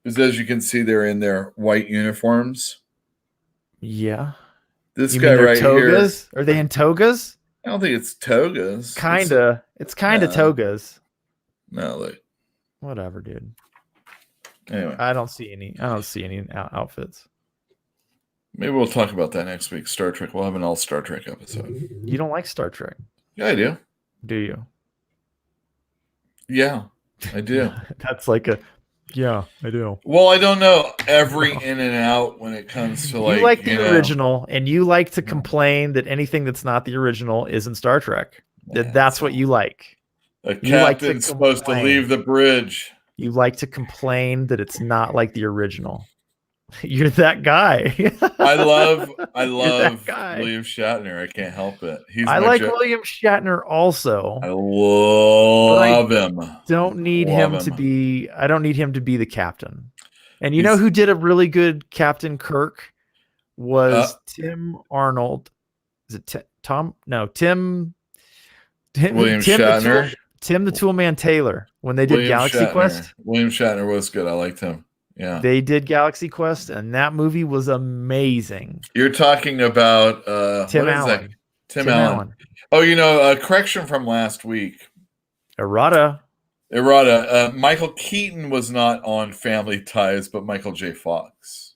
because as you can see, they're in their white uniforms. Yeah. This guy right togas? here. Are they in togas? I don't think it's togas. Kinda. It's kinda togas. No, whatever, dude. Anyway, I don't see any outfits. Maybe we'll talk about that next week. Star Trek. We'll have an all Star Trek episode. You don't like Star Trek? Yeah, I do. Do you? Yeah, I do. That's like yeah, I do. Well, I don't know every in and out when it comes to you like the original, and you like to complain that anything that's not the original isn't Star Trek. That's what you like. A captain's supposed to leave the bridge. You like to complain that it's not like the original. You're that guy. I love William Shatner. I can't help it. I like William Shatner also. I love him. Don't need him to be. I don't need him to be the captain. And you know who did a really good Captain Kirk was Tim Arnold. Is it Tom? No, Tim. William Shatner. Tim the Toolman Taylor when they did Galaxy Quest. William Shatner was good. I liked him. Yeah, they did Galaxy Quest, and that movie was amazing. You're talking about Tim Allen. Tim Allen. Oh, a correction from last week. Errata. Michael Keaton was not on Family Ties, but Michael J. Fox.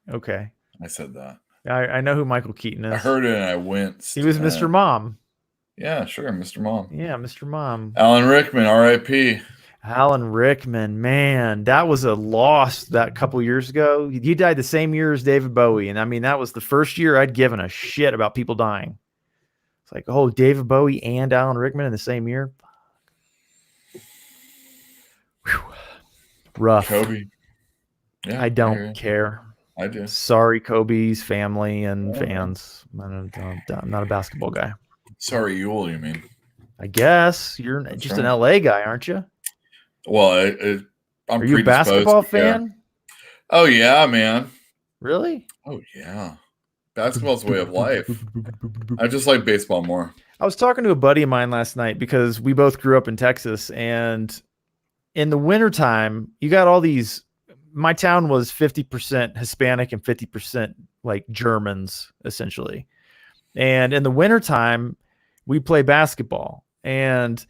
Okay, I said that. I know who Michael Keaton is. I heard it and I winced. He was Mr. Mom. Yeah, sure, Mr. Mom. Yeah, Mr. Mom. Alan Rickman, R.I.P. Alan Rickman, man, that was a loss that couple years ago. He died the same year as David Bowie. And I mean, that was the first year I'd given a shit about people dying. It's like, oh, David Bowie and Alan Rickman in the same year. Whew. Rough. Kobe. Yeah, I don't care. I do. Sorry, Kobe's family and fans. I'm not a basketball guy. Sorry, Yule, you mean? I guess you're just an LA guy, aren't you? Well, I'm Are you a basketball fan? Oh, yeah, man. Really? Oh, yeah. Basketball's a way of life. I just like baseball more. I was talking to a buddy of mine last night because we both grew up in Texas. And in the wintertime, you got all these. My town was 50% Hispanic and 50% like Germans, essentially. And in the wintertime, we play basketball. And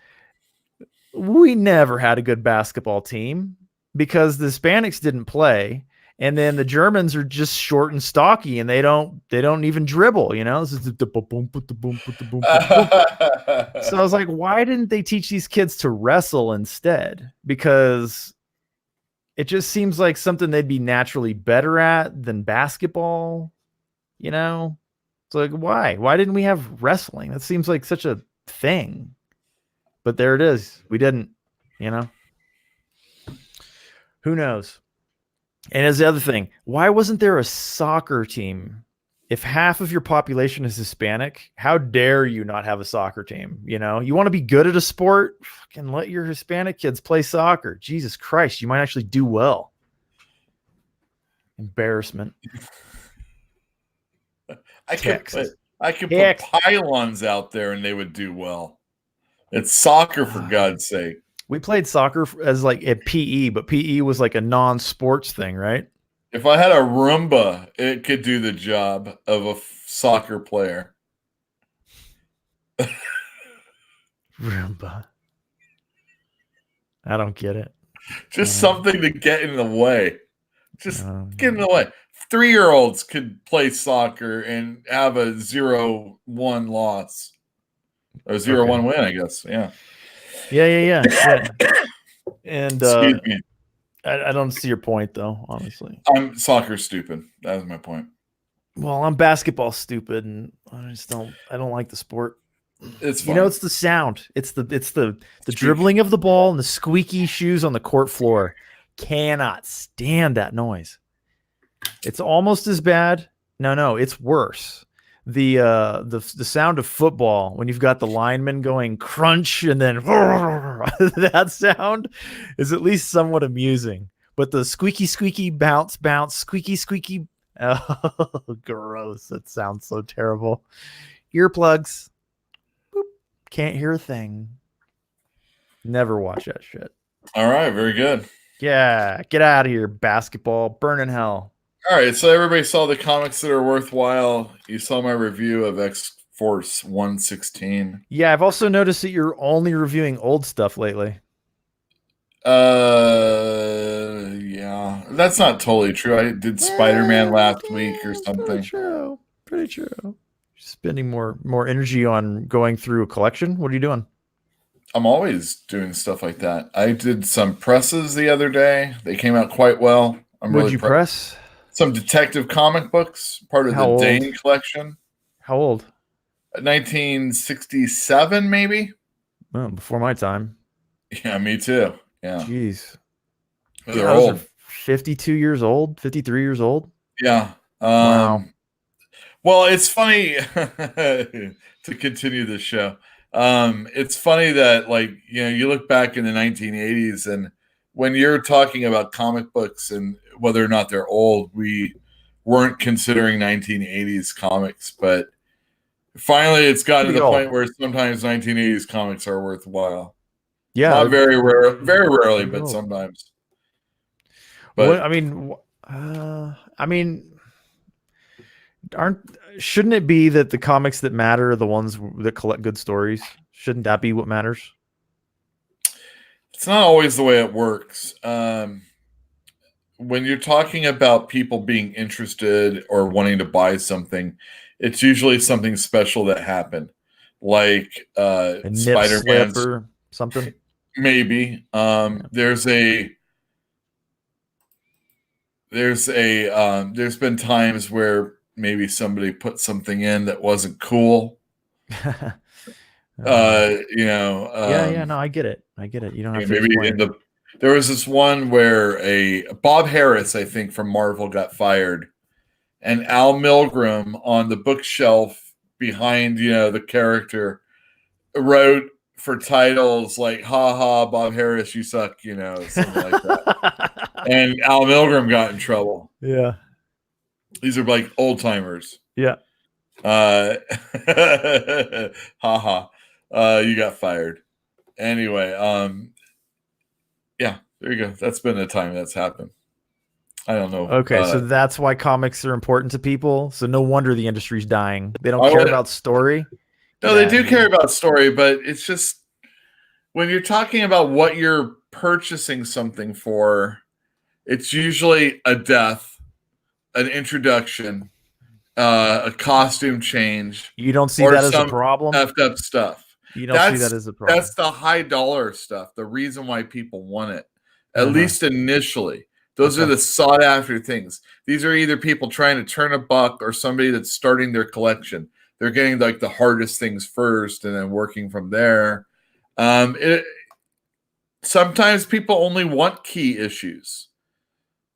we never had a good basketball team because the Hispanics didn't play, and then the Germans are just short and stocky, and they don't even dribble. This is the boom, boom, boom, boom. So I was like, why didn't they teach these kids to wrestle instead? Because it just seems like something they'd be naturally better at than basketball. It's like, why? Why didn't we have wrestling? That seems like such a thing. But there it is. We didn't, Who knows? And as the other thing, why wasn't there a soccer team? If half of your population is Hispanic, how dare you not have a soccer team? You want to be good at a sport? Fucking let your Hispanic kids play soccer. Jesus Christ, you might actually do well. Embarrassment. I could put pylons out there and they would do well. It's soccer, for God's sake. We played soccer as like at PE, but PE was like a non-sports thing, right? If I had a Roomba, it could do the job of a soccer player. Roomba. I don't get it. Just something to get in the way. Just get in the way. 3-year-olds could play soccer and have a 0-1 loss. Or 0-1 win, I guess. Yeah. Yeah. And Excuse me. I don't see your point, though, honestly. I'm soccer stupid. That was my point. Well, I'm basketball stupid, and I don't like the sport. It's fun. You know, it's the sound. It's the dribbling of the ball and the squeaky shoes on the court floor. Cannot stand that noise. It's almost as bad. No, it's worse. The sound of football when you've got the lineman going crunch and then that sound is at least somewhat amusing. But the squeaky bounce squeaky. Oh, gross! That sounds so terrible. Earplugs. Boop. Can't hear a thing. Never watch that shit. All right, very good. Yeah, get out of here, basketball. Burn in hell. All right, so everybody saw the comics that are worthwhile. You saw my review of X-Force 116. Yeah, I've also noticed that you're only reviewing old stuff lately. Yeah, that's not totally true. I did Spider-Man last week or something. Pretty true. Spending more energy on going through a collection. What are you doing? I'm always doing stuff like that. I did some presses the other day. They came out quite well. What'd you press? Some detective comic books, part of the Dane collection. How old? 1967, maybe. Well, before my time. Yeah, me too. Yeah. Jeez. They're old. 52 years old, 53 years old. Yeah. Wow. Well, it's funny to continue the show. It's funny that, like, you look back in the 1980s, and when you're talking about comic books and whether or not they're old, we weren't considering 1980s comics, but finally it's gotten to the point where sometimes 1980s comics are worthwhile. Yeah. Not very rarely, but sometimes. But shouldn't it be that the comics that matter are the ones that collect good stories? Shouldn't that be what matters? It's not always the way it works. When you're talking about people being interested or wanting to buy something, it's usually something special that happened, like Spider-Man or something. Maybe there's been times where maybe somebody put something in that wasn't cool. No, I get it. You don't have to explain. There was this one where a Bob Harris, I think, from Marvel got fired, and Al Milgrom on the bookshelf behind, the character wrote for titles like "Ha ha, Bob Harris, you suck," something like that. And Al Milgrom got in trouble. Yeah, these are like old timers. Yeah. Ha ha. You got fired. Anyway, yeah, there you go. That's been the time that's happened. I don't know. Okay, so that's why comics are important to people. So no wonder the industry's dying. They don't care about story. No, they do care about story, but it's just when you're talking about what you're purchasing something for, it's usually a death, an introduction, a costume change. You don't see that as a problem? Effed up stuff. You don't see that as a problem. That's the high dollar stuff. The reason why people want it, at least initially. Those are the sought after things. These are either people trying to turn a buck or somebody that's starting their collection. They're getting like the hardest things first and then working from there. Sometimes people only want key issues.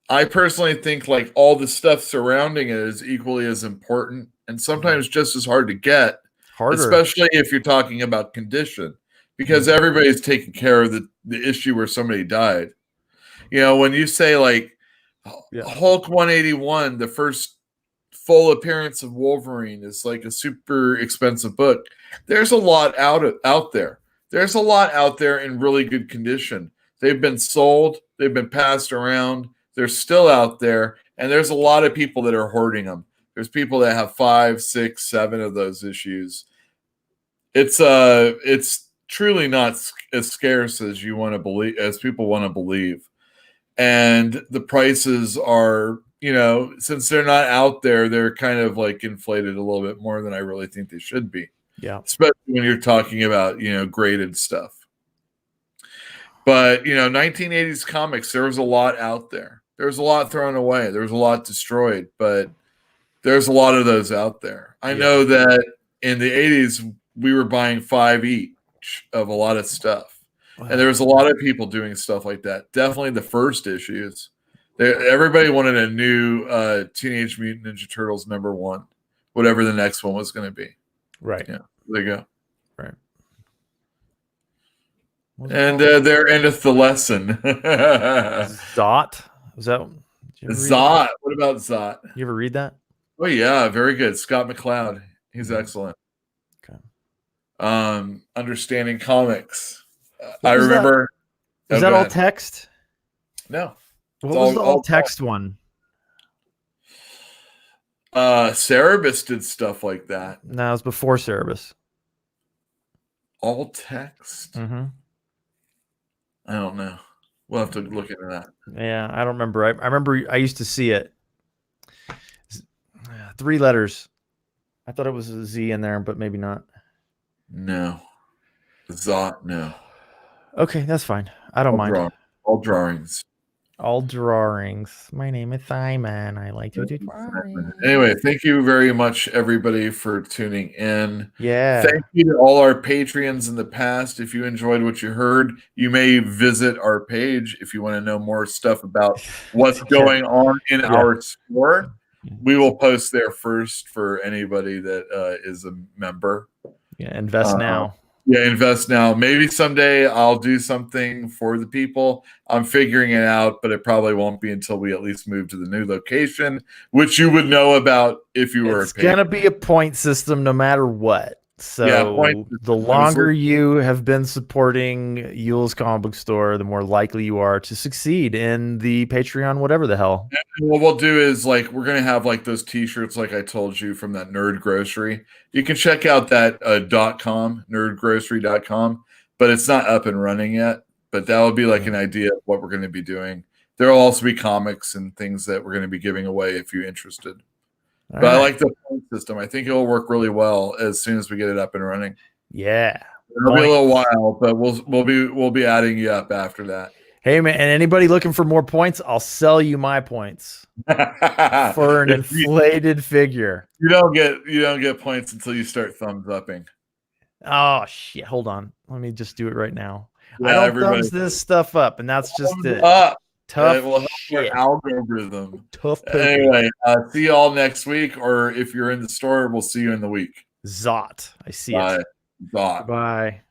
I personally think like all the stuff surrounding it is equally as important and sometimes just as hard to get. Harder. Especially if you're talking about condition, because everybody's taking care of the issue where somebody died. When you say like Hulk 181, the first full appearance of Wolverine is like a super expensive book. There's a lot out there. There's a lot out there in really good condition. They've been sold. They've been passed around. They're still out there. And there's a lot of people that are hoarding them. There's people that have 5, 6, 7 of those issues. It's truly not as scarce as you want to believe, as people want to believe. And the prices are, since they're not out there, they're kind of like inflated a little bit more than I really think they should be. Yeah. Especially when you're talking about, graded stuff. But, 1980s comics, there was a lot out there. There was a lot thrown away. There was a lot destroyed, but there's a lot of those out there. I know that in the 80s, we were buying 5 each of a lot of stuff. Wow. And there was a lot of people doing stuff like that. Definitely the first issues. Everybody wanted a new Teenage Mutant Ninja Turtles #1, whatever the next one was going to be. Right. Yeah. There you go. Right. And there endeth the lesson. Zot? Was that Zot? What about Zot? You ever read that? Oh yeah, very good. Scott McCloud. He's excellent. Okay. Understanding Comics. I remember. Is that all text? No. What was the all text one? Cerebus did stuff like that. No, it was before Cerebus. All text? Mm-hmm. I don't know. We'll have to look into that. Yeah, I don't remember. I remember I used to see it. 3 letters. I thought it was a Z in there, but maybe not. No. Zot, no. Okay, that's fine. I don't mind. All drawings. All drawings. My name is Simon. I like to do drawings. Anyway, thank you very much, everybody, for tuning in. Yeah. Thank you to all our Patreons in the past. If you enjoyed what you heard, you may visit our page if you want to know more stuff about what's going on in our store. We will post there first for anybody that is a member. Yeah, invest now. Yeah, invest now. Maybe someday I'll do something for the people. I'm figuring it out, but it probably won't be until we at least move to the new location, which you would know about if you were a patron. It's going to be a point system no matter what. So the longer you have been supporting Yule's Comic Book Store, the more likely you are to succeed in the Patreon, whatever the hell. And what we'll do is we're going to have those t-shirts like I told you from that Nerd Grocery. You can check out that .com, nerdgrocery.com, but it's not up and running yet. But that will be an idea of what we're going to be doing. There will also be comics and things that we're going to be giving away if you're interested. But I like the point system. I think it will work really well as soon as we get it up and running. Yeah, it'll be a little while, but we'll be adding you up after that. Hey man, and anybody looking for more points, I'll sell you my points for an inflated figure. You don't get points until you start thumbs upping. Oh shit! Hold on, let me just do it right now. Yeah, I don't thumbs this stuff up, and that's just it. Tough it will help shit. Your algorithm. Tough. Anyway, see you all next week, or if you're in the store, we'll see you in the week. Zot. I see it. Zot. Bye.